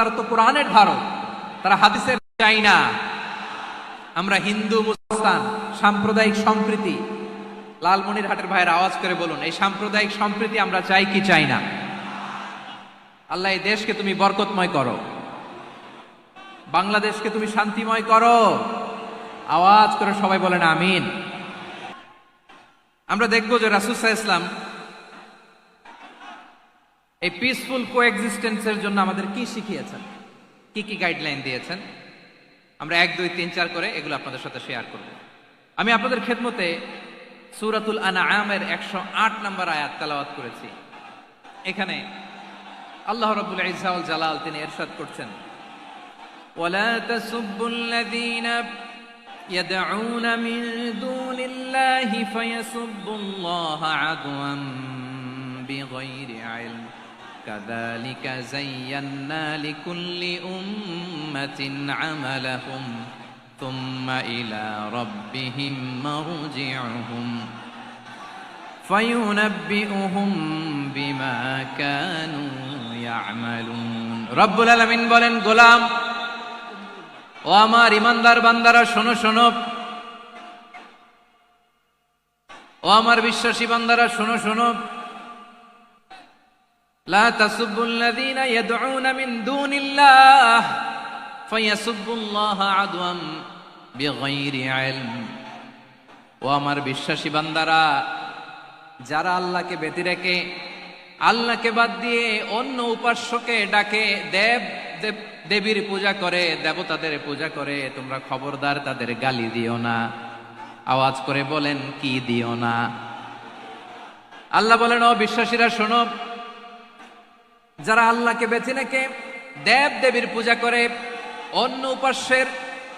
তারা তো কোরআনের ধারক, তারা হাদিসের চাই না। আমরা হিন্দু মুসলমান সাম্প্রদায়িক সম্প্রীতি, লালমনিরহাটের ভাইয়ের আওয়াজ করে বলুন, এই সাম্প্রদায়িক সম্প্রীতি আমরা চাই কি চাই না? আল্লাহ এই দেশকে তুমি বরকতময় করো, বাংলাদেশকে তুমি শান্তিময় করো। আওয়াজ করে সবাই বলেন আমিন। আমরা দেখবো যে রাসূল সাল্লাল্লাহু আলাইহি ওয়াসাল্লাম এই পিসফুল কোএক্সিস্টেন্সের জন্য আমাদের কি শিখিয়েছেন, কি কি গাইডলাইন দিয়েছেন, আমরা 1, 2, 3, 4 করে এগুলো আপনাদের সাথে শেয়ার করব। আমি আপনাদের খেদমতে সূরাতুল আনআমের 108 নম্বর আয়াত তেলাওয়াত করেছি। এখানে আল্লাহ রাব্বুল ইজ্জা ওয়াল জালাল তিনি ইরশাদ করছেন, ওয়ালা তাসুব্বুল্লাযীনা ইয়াদউনা মিন দুনিল্লাহি ফায়াসুব্বুল্লাহা আদওয়ান বিগাইরি ইলম কাযালিকা যায়্যান্না লিকুল্লি উম্মাতিন আমালাহুম থুম্মা ইলা রাব্বিহিম মারজিউহুম ফায়ুনাব্বিউহুম বিমা কানু ইয়ামালুন। রব্বুল আলামিন বলেন, গোলাম ও আমার ইমানদার বান্দারা শোনো শোনো, ও আমার বিশ্বাসী বান্দারা শোনো শোনো, লা তাসুব্বুল্লাযীনা ইয়াদউনা মিন দুনিল্লাহ ফায়াসুব্বুল্লাহা আদওয়াম বিগাইরি ইলম। ও আমার বিশ্বাসী বান্দারা, যারা আল্লাহকে ব্যতি রেখে, আল্লাহকে বাদ দিয়ে অন্য উপাস্যকে ডাকে, দেবীর পূজা করে, দেবতাদের পূজা করে, তোমরা খবরদার তাদের গালি দিও না। আওয়াজ করে বলেন, কি দিও না? আল্লাহ বলেন, ও বিশ্বাসীরা শোনো, যারা আল্লাহকে বেছে রেখে দেব দেবীর পূজা করে, অন্য উপাস্যের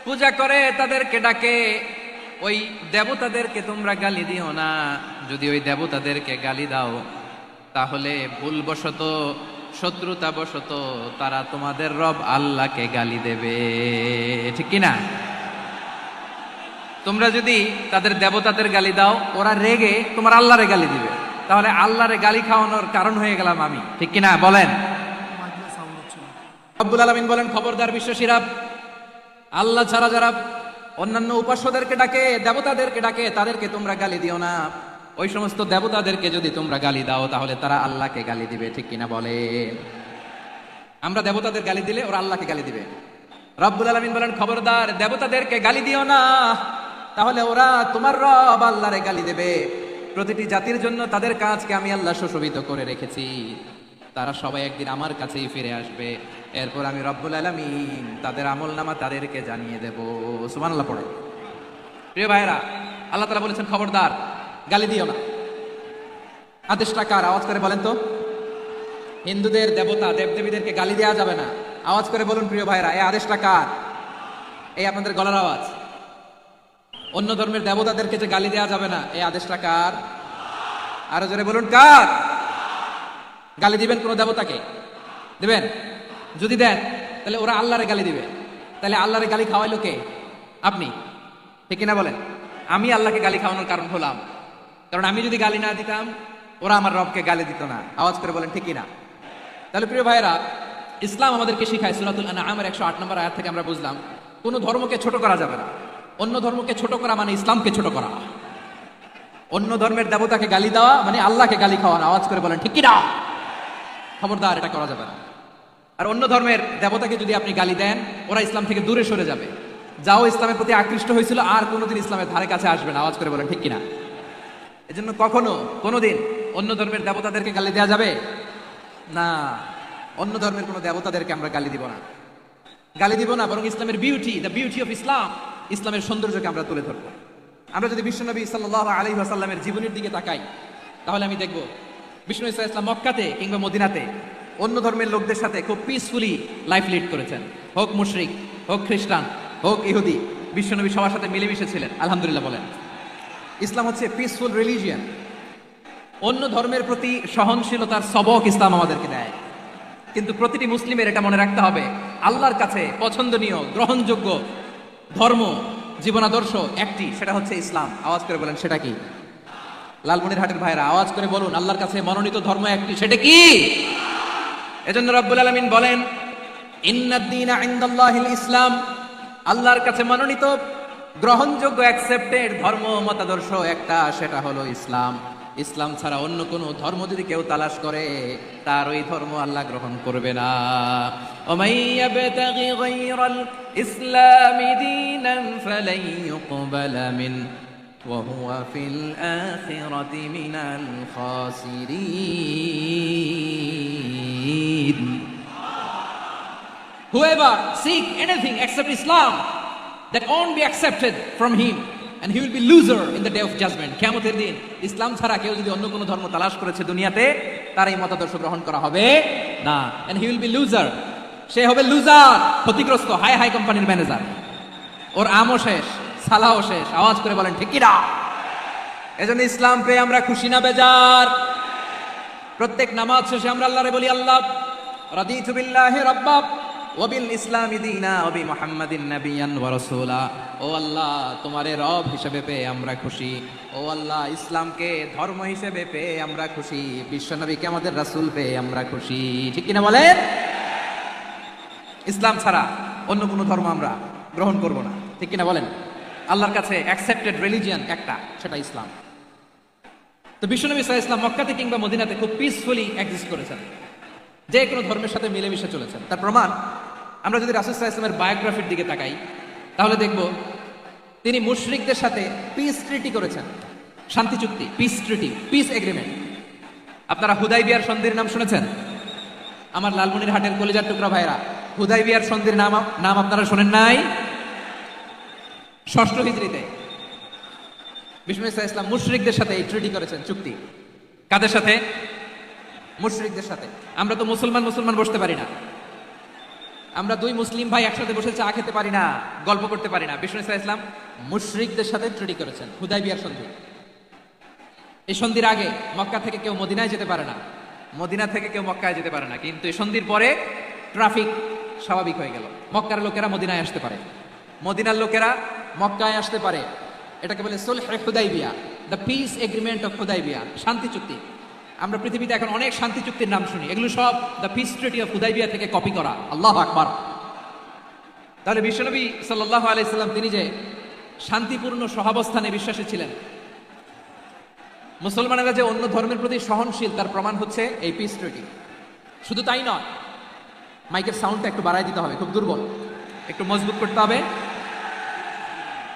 পূজা করে, তাদেরকে ডাকে, ওই দেবতাদেরকে তোমরা গালি দিও না। যদি ওই দেবতাদেরকে গালি দাও, তাহলে ভুলবশত, শত্রুতাবশত তারা তোমাদের রব আল্লাহকে গালি দেবে, ঠিক কিনা? তোমরা যদি তাদের দেবতাদের গালি দাও, ওরা রেগে তোমার আল্লাহরে গালি দিবে, তাহলে আল্লাহরে গালি খাওয়ানোর কারণ হয়ে গেলাম আমি, ঠিক কিনা বলেন? রব্বুল আলামিন বলেন, খবরদার বিশ্বাসীরা, আল্লাহ ছাড়া যারা অন্যান্য উপাস্যদেরকে ডাকে, দেবতাদেরকে ডাকে, তাদেরকে তোমরা গালি দিও না। ওই সমস্ত দেবতাদেরকে যদি তোমরা গালি দাও, তাহলে তারা আল্লাহকে গালি দিবে, ঠিক কিনা বলে? আমরা দেবতাদের গালি দিলে ওরা আল্লাহকে গালি দিবে। রব্বুল আলামিন বলেন, খবরদার দেবতাদেরকে গালি দিও না, তাহলে ওরা তোমার রব আল্লাহরে গালি দেবে। প্রতিটি জাতির জন্য তাদের কাজকে আমি আল্লাহ সুশোভিত করে রেখেছি, তারা সবাই একদিন আমার কাছেই ফিরে আসবে। এরপর আমি রব্বুল আলামিন তাদের আমলনামা তাদেরকে জানিয়ে দেব। সুবহানাল্লাহ পড়ে। প্রিয় ভাইরা, আল্লাহ তাআলা বলেছেন, খবরদার গালি দিও না। আদেশটা কার? আওয়াজ করে বলেন তো। হিন্দুদের দেবতা দেবদেবীদেরকে গালি দেওয়া যাবে না। আওয়াজ করে বলুন প্রিয় ভাইরা, এই আদেশটা কার? এই আপনাদের গলার আওয়াজ। অন্য ধর্মের দেবতাদেরকে যে গালি দেওয়া যাবে না, এই আদেশটা কার? আরো জোরে বলুন, কার? গালি দিবেন কোন দেবতাকে? দিবেন? যদি দেন, তাহলে ওরা আল্লাহরে গালি দিবে। তাহলে আল্লাহরে গালি খাওয়াইলো কে? আপনি, ঠিক কিনা বলেন? আমি আল্লাহকে গালি খাওয়ানোর কারণ হলাম, কারণ আমি যদি গালি না দিতাম, ওরা আমার রবকে গালি দিত না। আওয়াজ করে বলেন, ঠিক কিনা? তাহলে প্রিয় ভাইরা, ইসলাম আমাদেরকে শিখায়, সূরাতুল আনআমের 108 নম্বর আয়াত থেকে আমরা বুঝলাম, কোন ধর্মকে ছোট করা যাবে না। অন্য ধর্মকে ছোট করা মানে ইসলামকে ছোট করা। অন্য ধর্মের দেবতাকে গালি দেওয়া মানে আল্লাহকে গালি খাওয়ানো। আওয়াজ করে বলেন, ঠিক কিনা? খবরদার, এটা করা যাবে না। আর অন্য ধর্মের দেবতাকে যদি আপনি গালি দেন, ওরা ইসলাম থেকে দূরে সরে যাবে। যাও ইসলামের প্রতি আকৃষ্ট হয়েছিল, আর কোনোদিন ইসলামের ধারে কাছে আসবে না। আওয়াজ করে বলেন, ঠিক কিনা? এজন্য কখনো কোনোদিন অন্য ধর্মের দেবতাদেরকে গালি দেওয়া যাবে না। অন্য ধর্মের কোনো দেবতাদেরকে আমরা গালি দিব না, গালি দিব না, বরং ইসলামের beauty, the beauty of Islam, ইসলামের সৌন্দর্যকে আমরা তুলে ধরবো। আমরা যদি বিশ্বনবী সাল্লাল্লাহু আলাইহি ওয়াসাল্লামের জীবনের দিকে তাকাই, তাহলে আমি দেখব বিষ্ণু ইসা ইসলাম মক্কাতে কিংবা মদিনাতে অন্য ধর্মের লোকদের সাথে খুব পিসফুলি লাইফ লিড করেছেন। হোক মুশরিক, হোক খ্রিস্টান, হোক ইহুদি, বিশ্বনবী সবার সাথে মিলেমিশে ছিলেন। আলহামদুলিল্লাহ বলেন। ইসলাম হচ্ছে পিসফুল রিলিজিয়ান। অন্য ধর্মের প্রতি সহনশীলতার সবক ইসলাম আমাদেরকে দেয়। কিন্তু প্রতিটি মুসলিমের এটা মনে রাখতে হবে, আল্লাহর কাছে পছন্দনীয়, গ্রহণযোগ্য ধর্ম, জীবনাদর্শ একটি, সেটা হচ্ছে ইসলাম। আওয়াজ করে বলেন, সেটা কি? লালমনিরহাটের ভাইরা আওয়াজ করে বলুন, আল্লাহর কাছে মনোনীত ধর্ম একটি, সেটা কি? এজন্য রব্বুল আলামিন বলেন, ইন্নাদ দীনা ইনদাল্লাহিল ইসলাম, আল্লাহর কাছে মনোনীত গ্রহণযোগ্য অ্যাকসেপ্টেড ধর্ম মতাদর্শ একটা, সেটা হলো ইসলাম। ইসলাম ছাড়া অন্য কোনো ধর্ম যদি কেউ তালাশ করে, তার ওই ধর্ম আল্লাহ গ্রহণ করবে না। ওমাই ইয়াবতাগি গায়রাল ইসলামি দীনান ফালাই ইউকবালা মিন ওয়া হুয়া ফিল আখিরাতি মিনাল খাসিরিন। Whoever seek anything except Islam, that won't be accepted from him, and he will be loser in the day of judgment. কিয়ামতের দিন ইসলাম ছাড়া কেউ যদি অন্য কোনো ধর্ম তালাশ করেছে দুনিয়াতে, তার এই মতাদর্শ গ্রহণ করা হবে না, and he will be loser. সে হবে লুজার, ক্ষতিগ্রস্ত, হাই হাই কোম্পানির ম্যানেজার। ওর আমও শেষ, সালাও শেষ। আওয়াজ করে বলেন ঠিক কি না? এজন্য ইসলাম পেয়ে আমরা খুশি না বেজার? প্রত্যেক নামাজ শেষে আমরা আল্লাহরে বলি, আল্লাহ রাদিতু বিল্লাহি রাব্বা ওয়াবিল ইসলামি দীনা ওয়াবি মুহাম্মাদিন নাবিয়ান ওয়া রাসূলা। ও আল্লাহ, তোমারে রব হিসেবে পেয়ে আমরা খুশি। ও আল্লাহ, ইসলামকে ধর্ম হিসেবে পেয়ে আমরা খুশি। বিশ্বনবীকে আমাদের রাসূল পেয়ে আমরা খুশি। ঠিক কিনা বলেন? ইসলাম ছাড়া অন্য কোনো ধর্ম আমরা গ্রহণ করব না। ঠিক কিনা বলেন? আল্লাহর কাছে অ্যাকসেপ্টেড রিলিজিয়ান একটা, সেটা ইসলাম। তো বিশ্বনবী সাল্লাল্লাহু আলাইহি ওয়াসাল্লাম মক্কাতে কিংবা মদিনাতে খুব পিসফুলি এক্সিস্ট করেছেন, যে কোনো ধর্মের সাথে মিলেমিশে চলেছেন। তার প্রমাণ আমরা যদি রাসূল সাল্লাল্লাহু আলাইহি ওয়াসাল্লামের বায়োগ্রাফির দিকে তাকাই, তাহলে দেখব তিনি মুশরিকদের সাথে পিস ট্রিটি করেছেন, শান্তি চুক্তি, পিস ট্রিটি, পিস এগ্রিমেন্ট। আপনারা হুদাইবিয়ার সন্ধির নাম শুনেছেন? আমার লালমনিরহাটের কলিজার টুকরা ভাইরা, হুদাইবিয়ার সন্ধির নাম আপনারা শোনেন নাই? ষষ্ঠ হিজরিতে বিষ্ণু ইসা ইসলাম মুশরিকদের সাথে এই ট্রিটি করেছেন, চুক্তি। কাদের সাথে? মুশরিকদের সাথে। আমরা তো মুসলমান বসতে পারি না, আমরা দুই মুসলিম ভাই একসাথে বসে চা খেতে পারি না, গল্প করতে পারি না। বিষ্ণু ইসা ইসলাম মুশরিকদের সাথে ট্রিটি করেছেন, হুদাইবিয়ার সন্ধি। এই সন্ধির আগে মক্কা থেকে কেউ মদিনায় যেতে পারে না, মদিনা থেকে কেউ মক্কায় যেতে পারে না। কিন্তু এই সন্ধির পরে ট্রাফিক স্বাভাবিক হয়ে গেল, মক্কার লোকেরা মদিনায় আসতে পারে, মদিনার লোকেরা মক্কায় আসতে পারে। এটাকে বলে সুলহ Hudaibiya, the peace agreement of Hudaibiya, শান্তি চুক্তি। আমরা পৃথিবীতে এখন অনেক শান্তি চুক্তির নাম শুনি, এগুলো সব the piece treaty of Hudaibiya থেকে কপি করা। আল্লাহু আকবার। তাহলে বিশ্বনবী সাল্লাল্লাহু আলাইহি সাল্লাম তিনি যে শান্তিপূর্ণ সহাবস্থানে বিশ্বাসী ছিলেন, মুসলমানেরা যে অন্য ধর্মের প্রতি সহনশীল, তার প্রমাণ হচ্ছে এই পিস ট্রিটি। শুধু তাই নয়, মাইকের সাউন্ডটা একটু বাড়াই দিতে হবে, খুব দুর্বল, একটু মজবুত করতে হবে,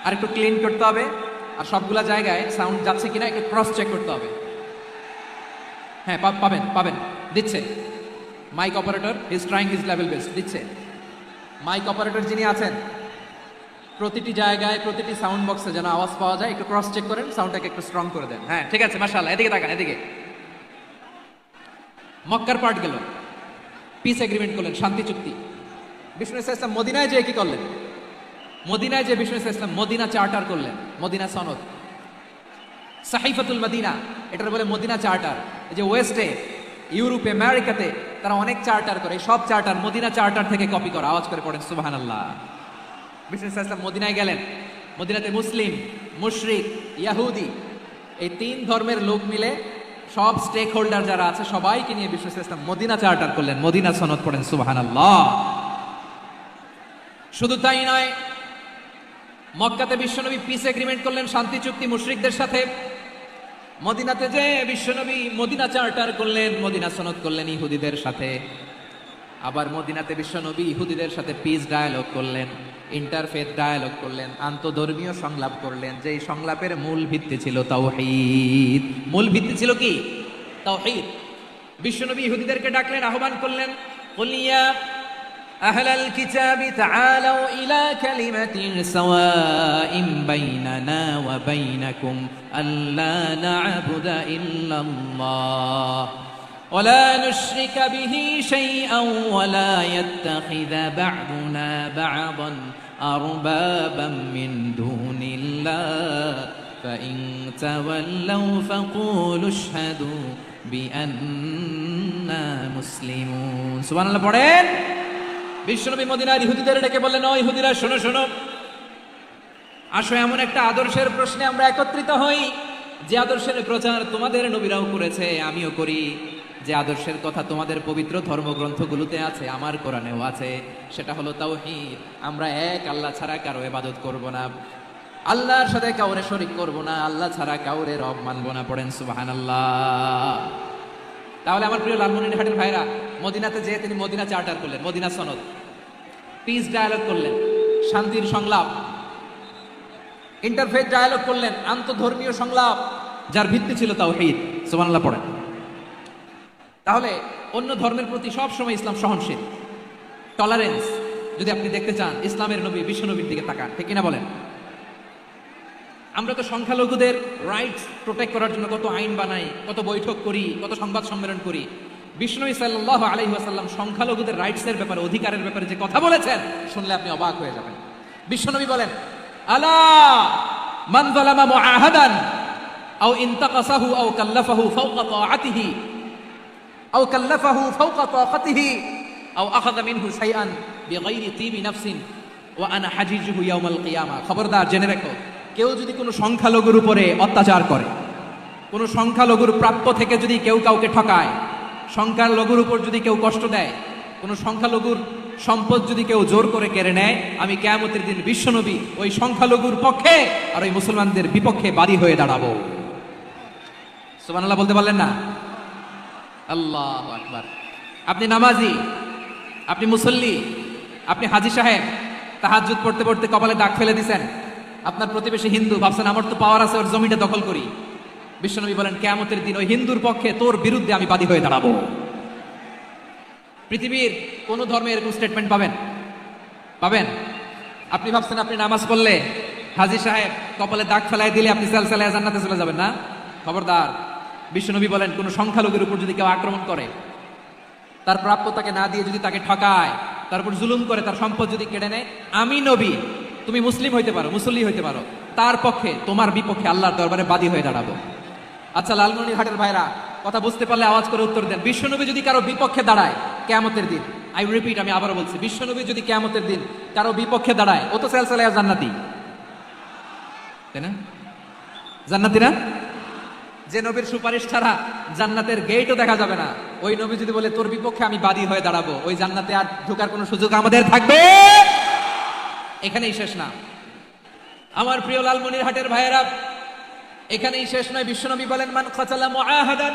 আর একটু ক্লিন করতে হবে, আর সবগুলা জায়গায় সাউন্ড যাচ্ছে কিনা একটু ক্রস চেক করতে হবে। হ্যাঁ, পাবেন দিচ্ছে mic operator, is trying his level best, দিচ্ছে। মাইক অপারেটর যিনি আছেন, প্রতিটি জায়গায় প্রতিটি সাউন্ড বক্সে যেন আওয়াজ পাওয়া যায়, একটু ক্রস চেক করেন, সাউন্ডটাকে একটু স্ট্রং করে দেন। হ্যাঁ, ঠিক আছে, মাশাআল্লাহ। এদিকে তাকান, এদিকে। মক্কার পার্ট গেল, পিস এগ্রিমেন্ট করলেন, শান্তি চুক্তি। বিষ্ণু ইসলাম মদিনায় যে কি করলেন? মদিনায় যে বিষ্ণু ইসলাম মদিনা চার্টার করলেন, মদিনা সনদ, সাহিফাতুল মদিনা, এটার বলে মদিনা চার্টার। এই যে ওয়েস্টে, ইউরোপে, আমেরিকাতে তারা অনেক চার্টার করে, সব চার্টার মদিনা চার্টার থেকে কপি করা। আওয়াজ করে পড়েন সুবহানাল্লাহ। বিষ্ণু ইসলাম মদিনায় গেলেন, মদিনাতে মুসলিম, মুশরিক, ইয়াহুদি, এই তিন ধর্মের লোক মিলে সব স্টেক হোল্ডার যারা আছে সবাইকে নিয়ে বিষ্ণু ইসলাম মদিনা চার্টার করলেন, মদিনা সনদ। পড়েন সুবহানাল্লাহ। শুধু তাই নয়, মক্কাতে বিশ্বনবী পিস এগ্রিমেন্ট করলেন, শান্তি চুক্তি মুশরিকদের সাথে। মদিনাতে যে বিশ্বনবী মদিনা চার্টার করলেন, মদিনা সনদ করলেন ইহুদিদের সাথে। আবার মদিনাতে বিশ্বনবী ইহুদিদের সাথে পিস ডায়ালগ করলেন, ইন্টারফেথ ডায়ালগ করলেন, আন্তধর্মীয় সংলাপ করলেন, যেই সংলাপের মূল ভিত্তি ছিল তাওহীদ। মূল ভিত্তি ছিল কি? তাওহীদ। বিশ্বনবী ইহুদিদেরকে ডাকলেন, আহ্বান করলেন, কুলিয়া আহলাল কিতাবি তাআলাউ ইলা কালিমাতিন সাওয়াইন বাইনানা ওয়া বাইনাকুম আল্লা না'বুদা ইল্লাল্লাহ ওয়া লা নুশরিকা বিহি শাইআন ওয়া লা ইয়াত্তাখিযা বা'দুনা বা'দান আরবাবান মিন দুনিল্লাহ ফাইন তাওয়াল্লাউ ফাকুলু আশহাদু বিআন্না মুসলিমুন। সুবহানাল্লাহ পড়েন। বিশ্বনবী মদিনার ইহুদিদের ডেকে বললেন, ও ইহুদিরা, শোনো শোনো, আসো এমন একটা আদর্শের প্রশ্নে আমরা একত্রিত হই, যে আদর্শের প্রচার তোমাদের নবীরাও করেছে, আমিও করি, যে আদর্শের কথা তোমাদের পবিত্র ধর্মগ্রন্থগুলোতে আছে, আমার কোরআনেও আছে, সেটা হলো তাওহীদ। আমরা এক আল্লাহ ছাড়া কারো ইবাদত করব না, আল্লাহর সাথে কাউরে শরীক করব না, আল্লাহ ছাড়া কাউরে রব মানব না। পড়েন সুবহানাল্লাহ। তাহলে আমার প্রিয় লালমনিরহাটের ভাইরা, মদিনাতে যেয়ে তিনি মদিনা চার্টার করলেন, মদিনা সনদ, পিস ডায়ালগ করলেন, শান্তির সংলাপ, ইন্টারফেথ ডায়ালগ করলেন, আন্তধর্মীয় সংলাপ, যার ভিত্তি ছিল তাওহীদ। সুবহানাল্লাহ পড়েন। তাহলে অন্য ধর্মের প্রতি সব সময় ইসলাম সহনশীল, টলারেন্স। যদি আপনি দেখতে চান ইসলামের নবী, বিশ্ব নবীর দিকে তাকান, ঠিক কিনা বলেন? আমরা তো সংখ্যালঘুদের রাইটস প্রোটেক্ট করার জন্য কত আইন বানাই, কত বৈঠক করি, কত সংবাদ সম্মেলন করি। বিষ্ণু সাল্লাল্লাহু আলাইহি ওয়াসাল্লাম সংখ্যালঘুদের রাইটসের ব্যাপারে, অধিকারের ব্যাপারে যে কথা বলেছেন, শুনলে আপনি অবাক হয়ে যাবেন। বিশ্বনবী বলেন, আলা মান যালামা মুআহাদান আও ইনতাকাসাহু আও কাল্লাফাহু ফাওকা তাআতিহি আও কাল্লাফাহু ফাওকা তাকাতিহি আও আখাযা মিনহু শাইআন বিগাইরি তিবি নাফসিন ওয়া আনা হাজিজুহু ইয়াউমাল কিয়ামা। খবরদার, জেনে রাখো, কেউ যদি কোনো সংখ্যালঘুর উপরে অত্যাচার করে, কোনো সংখ্যালঘুর প্রাপ্য থেকে যদি কেউ কাউকে ঠকায়, সংখ্যালঘুর উপর যদি কেউ কষ্ট দেয়, কোনো সংখ্যালঘুর সম্পদ যদি কেউ জোর করে কেড়ে নেয়, আমি কিয়ামতের দিন বিশ্বনবী ওই সংখ্যালঘুর পক্ষে আর ওই মুসলমানদের বিপক্ষে বাদী হয়ে দাঁড়াবো। সুবহানাল্লাহ বলতে পারলেন না? আল্লাহু আকবার। আপনি নামাজি, আপনি মুসল্লি, আপনি হাজী সাহেব, তাহাজ্জুদ পড়তে পড়তে কপালে দাগ ফেলে দিছেন, আপনার প্রতিবেশী হিন্দু, ভাবছেন আমার তো পাওয়ার আছে, ওর জমিটা দখল করি। বিশ্বনবী বলেন, কিয়ামতের দিন ওই হিন্দুর পক্ষে তোর বিরুদ্ধে আমি বাদী হয়ে দাঁড়াবো। পৃথিবীর কোন ধর্মে এরকম স্টেটমেন্ট পাবেন? পাবেন? আপনি ভাবছেন আপনি নামাজ পড়লে হাজী সাহেব কপালে দাগ ফেলাই দিলে আপনি সালসালায়ে জান্নাতে চলে যাবেন না? খবরদার। বিশ্বনবী বলেন, কোন সংখ্যালঘুর উপর যদি কেউ আক্রমণ করে, তার প্রাপ্য তাকে না দিয়ে যদি তাকে ঠকায়, তার উপর জুলুম করে, তার সম্পদ যদি কেড়ে নেয়, আমি নবী, তুমি মুসলিম হইতে পারো, মুসল্লি হইতে পারো, তার পক্ষে, তোমার বিপক্ষে আল্লাহর দরবারে বাদী হয়ে দাঁড়াবো। আচ্ছা লালমনিরহাটের ভাইরা, কথা বুঝতে পারলে আওয়াজ করে উত্তর দেন। বিশ্বনবী যদি কারো বিপক্ষে দাঁড়ায় কিয়ামতের দিন, আই রিপিট, আমি আবারও বলছি, বিশ্বনবী যদি কিয়ামতের দিন কারো বিপক্ষে দাঁড়ায়, ও তো সালসালায়ে জান্নাতি, তাই না? জান্নাতি না? যে নবীর সুপারিশ ছাড়া জান্নাতের গেটও দেখা যাবে না, ওই নবী যদি বলে তোর বিপক্ষে আমি বাদী হয়ে দাঁড়াবো, ওই জান্নাতে আর ঢোকার কোনো সুযোগ আমাদের থাকবে? এখানেই শেষ না আমার প্রিয় লালমনিরহাটের ভাইয়েরা, এখানেই শেষ নয়। বিশ্বনবী বলেন, মান কাতালা মুআহাদান,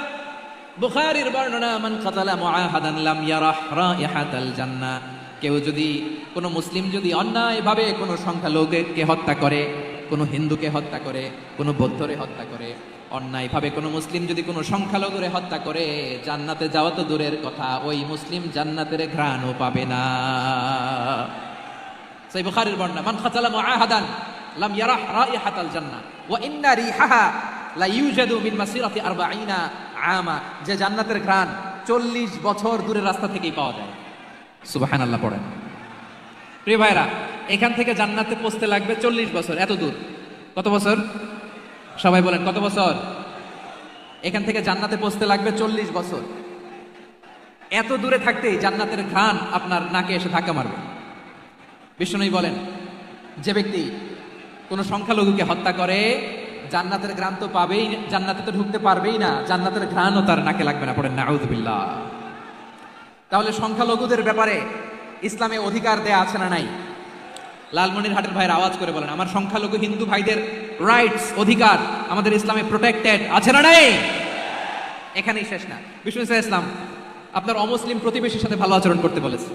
বুখারীর বর্ণনা, মান কাতালা মুআহাদান লাম ইয়ারাহ রাইহাতাল জান্নাহ। কেউ যদি, কোনো মুসলিম যদি অন্যায়ভাবে কোনো সংখ্যালঘুকে হত্যা করে, কোনো হিন্দুকে হত্যা করে, কোনো বৌদ্ধরে হত্যা করে, অন্যায়ভাবে কোনো মুসলিম যদি কোনো সংখ্যালঘুরে হত্যা করে, জান্নাতে যাওয়া তো দূরের কথা, ওই মুসলিম জান্নাতের ঘ্রাণও পাবে না। সেই বুখারীর বর্ণনা, মান কাতালা মুআহাদান লাম ইয়ারাহ রাইহাতাল জান্নাহ ওয়া ইন্না রিহাহা লা ইউজাদু মিন মাসিরাতি 40 আমা। যে জান্নাতের ঘ্রাণ 40 বছর দূরের রাস্তা থেকেই পাওয়া যায়। সুবহানাল্লাহ পড়েন। প্রিয় ভাইরা, এখান থেকে জান্নাতে পৌঁছতে লাগবে 40 বছর। এত দূর, কত বছর? সবাই বলেন, কত বছর? এখান থেকে জান্নাতে পৌঁছতে লাগবে 40 বছর। এত দূরে থাকতেই জান্নাতের ঘ্রাণ আপনার নাকে এসে ধাক্কা মারবে। বিষ্ণুই বলেন, যে ব্যক্তি কোনো সংখ্যালঘুকে হত্যা করে, জান্নাতের ঘ্রাণ তো পাবেই, জান্নাতে তো ঢুকতে পারবেই না, জান্নাতের ঘ্রাণও তার নাকে লাগবে না। পড়েন নাউযুবিল্লাহ। তাহলে সংখ্যালঘুদের ব্যাপারে ইসলামে অধিকার দেয়া আছে না নাই? লালমনিরহাটের ভাইয়ের আওয়াজ করে বলেন, আমার সংখ্যালঘু হিন্দু ভাইদের রাইটস, অধিকার আমাদের ইসলামে প্রোটেক্টেড আছে না নাই? এখানেই শেষ না। বিষ্ণু ইসলাম আপনার অমুসলিম প্রতিবেশীর সাথে ভালো আচরণ করতে বলেছে।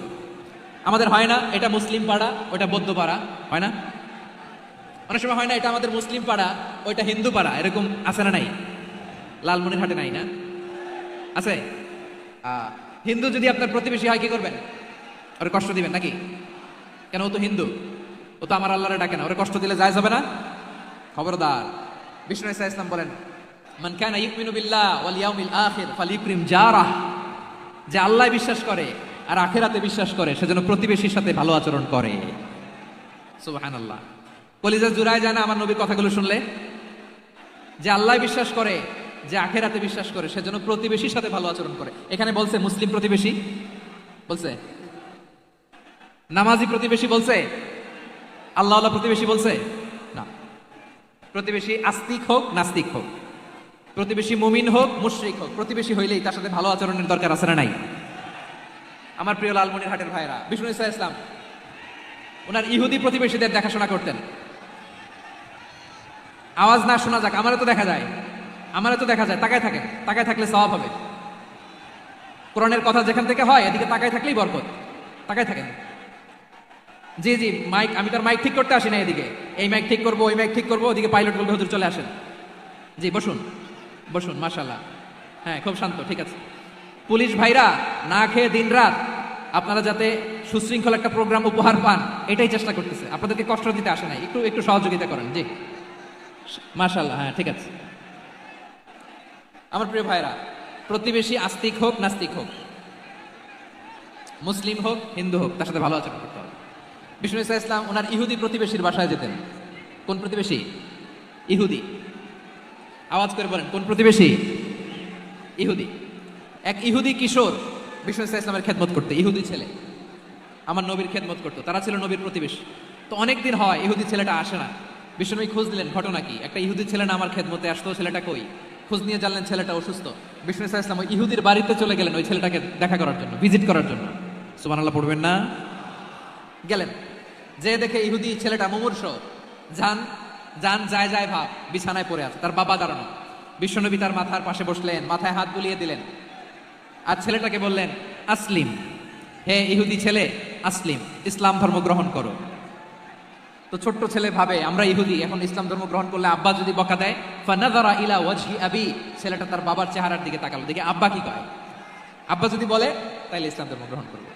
আমাদের হয় না, এটা মুসলিম পাড়া, ওটা বৌদ্ধ পাড়া, হয় না? অনেক সময় হয় না, এটা আমাদের মুসলিম পাড়া, ওইটা হিন্দু পাড়া, এরকম আছে না নাই? লালমনিরহাটে নাই না? আছে? হিন্দু যদি আপনার প্রতিবেশী হয়, কি করবেন? ওরে কষ্ট দিবেন নাকি? কেন? ও তো হিন্দু, ও তো আমার আল্লাহরে ডাকে না, ওরে কষ্ট দিলে যায় যাবে না? খবরদার। বিষ্ণু ইসলাম বলেন, মান কানা ইউমিনু বিল্লাহ ওয়াল ইয়াউমিল আখির ফালিউকরিম জারাহ। যে আল্লাহ বিশ্বাস করে আর আখিরাতে বিশ্বাস করে, সেজন্য প্রতিবেশীর সাথে ভালো আচরণ করে। সুবহানাল্লাহ। কলিজা জুড়ায় যায় না আমার নবীর কথাগুলো শুনলে? যে আল্লাহ বিশ্বাস করে, যে আখিরাতে বিশ্বাস করে, সেজন্য প্রতিবেশীর সাথে ভালো আচরণ করে। এখানে বলছে মুসলিম প্রতিবেশী, বলছে নামাজি প্রতিবেশী, বলছে আল্লাহওয়ালা প্রতিবেশী, বলছে না। প্রতিবেশী আস্তিক হোক নাস্তিক হোক, প্রতিবেশী মুমিন হোক মুশরিক হোক, প্রতিবেশী হইলেই তার সাথে ভালো আচরণের দরকার আছে না নাই? আমার প্রিয় লালমনিরহাটের ভাইরা, বিষ্ণু ইসা ইসলাম ওনার ইহুদি প্রতিবেশীদের দেখাশোনা করতেন। আওয়াজ না শোনা যাক, আমারও তো দেখা যায়, তাকায় থাকেন, তাকায় থাকলে সওয়াব হবে। কোরআনের কথা যেখান থেকে হয় এদিকে তাকায় থাকলেই বরকত। তাকায় থাকেন। জি জি, মাইক, আমি তার মাইক ঠিক করতে আসি না এদিকে, এই মাইক ঠিক করবো, ওই মাইক ঠিক করবো, ওদিকে পাইলট বলবে হুজুর চলে আসেন। জি বসুন বসুন, মাশাআল্লাহ, হ্যাঁ খুব শান্ত, ঠিক আছে। পুলিশ ভাইরা না খেয়ে দিন রাত আপনারা যাতে সুশৃঙ্খল একটা প্রোগ্রাম উপহার পান এটাই চেষ্টা করতেছে, আপনাদেরকে কষ্ট দিতে আসে নাই, একটু একটু সহযোগিতা করেন। জি মাশাআল্লাহ, হ্যাঁ ঠিক আছে। আমার প্রিয় ভাইরা, প্রতিবেশী আস্তিক হোক নাস্তিক হোক, মুসলিম হোক হিন্দু হোক, তার সাথে ভালো আচরণ করতে হবে। বিষ্ণু ইসা ইসলাম ওনার ইহুদি প্রতিবেশীর বাসায় যেতেন। কোন প্রতিবেশী? ইহুদি। আওয়াজ করে বলেন, কোন প্রতিবেশী? ইহুদি। এক ইহুদি কিশোর বিষ্ণু ইসা ইসলামের খেদমত করতে, ইহুদি ছেলে আমার নবীর খেদমত করতো, তারা ছিল নবীর প্রতিবেশী। তো অনেকদিন হয় ইহুদি ছেলেটা আসে না। বিষ্ণুনবী খোঁজ দিলেন, ঘটনা কি? একটা ইহুদি ছেলে না আমার খেদমতে আসতো, ছেলেটা কই? খোঁজ নিয়ে জানলেন ছেলেটা অসুস্থ। বিষ্ণু ইসা ইসলাম ওই ইহুদির বাড়িতে চলে গেলেন ওই ছেলেটাকে দেখা করার জন্য, ভিজিট করার জন্য। সুবহানাল্লাহ পড়বেন না? গেলেন, যে দেখে ইহুদি ছেলেটা মুমূর্ষ, যান যান যায় যায় ভাব, বিছানায় পড়ে আছে, তার বাবা দাঁড়ানো। বিশ্বনবী তার মাথার পাশে বসলেন, মাথায় হাত বুলিয়ে দিলেন, আর ছেলেটাকে বললেন, আসলিম, হে ইহুদি ছেলে, আসলিম, ইসলাম ধর্ম গ্রহণ করো। তো ছোট্ট ছেলে ভাবে আমরা ইহুদি, এখন ইসলাম ধর্ম গ্রহণ করলে আব্বা যদি বকা দেয়, ফানাযারা ইলা ওয়াজহি আবি, ছেলেটা তার বাবার চেহারার দিকে তাকালো, দেখে আব্বা কি কয়। আব্বা যদি বলে তাহলে ইসলাম ধর্ম গ্রহণ করবে।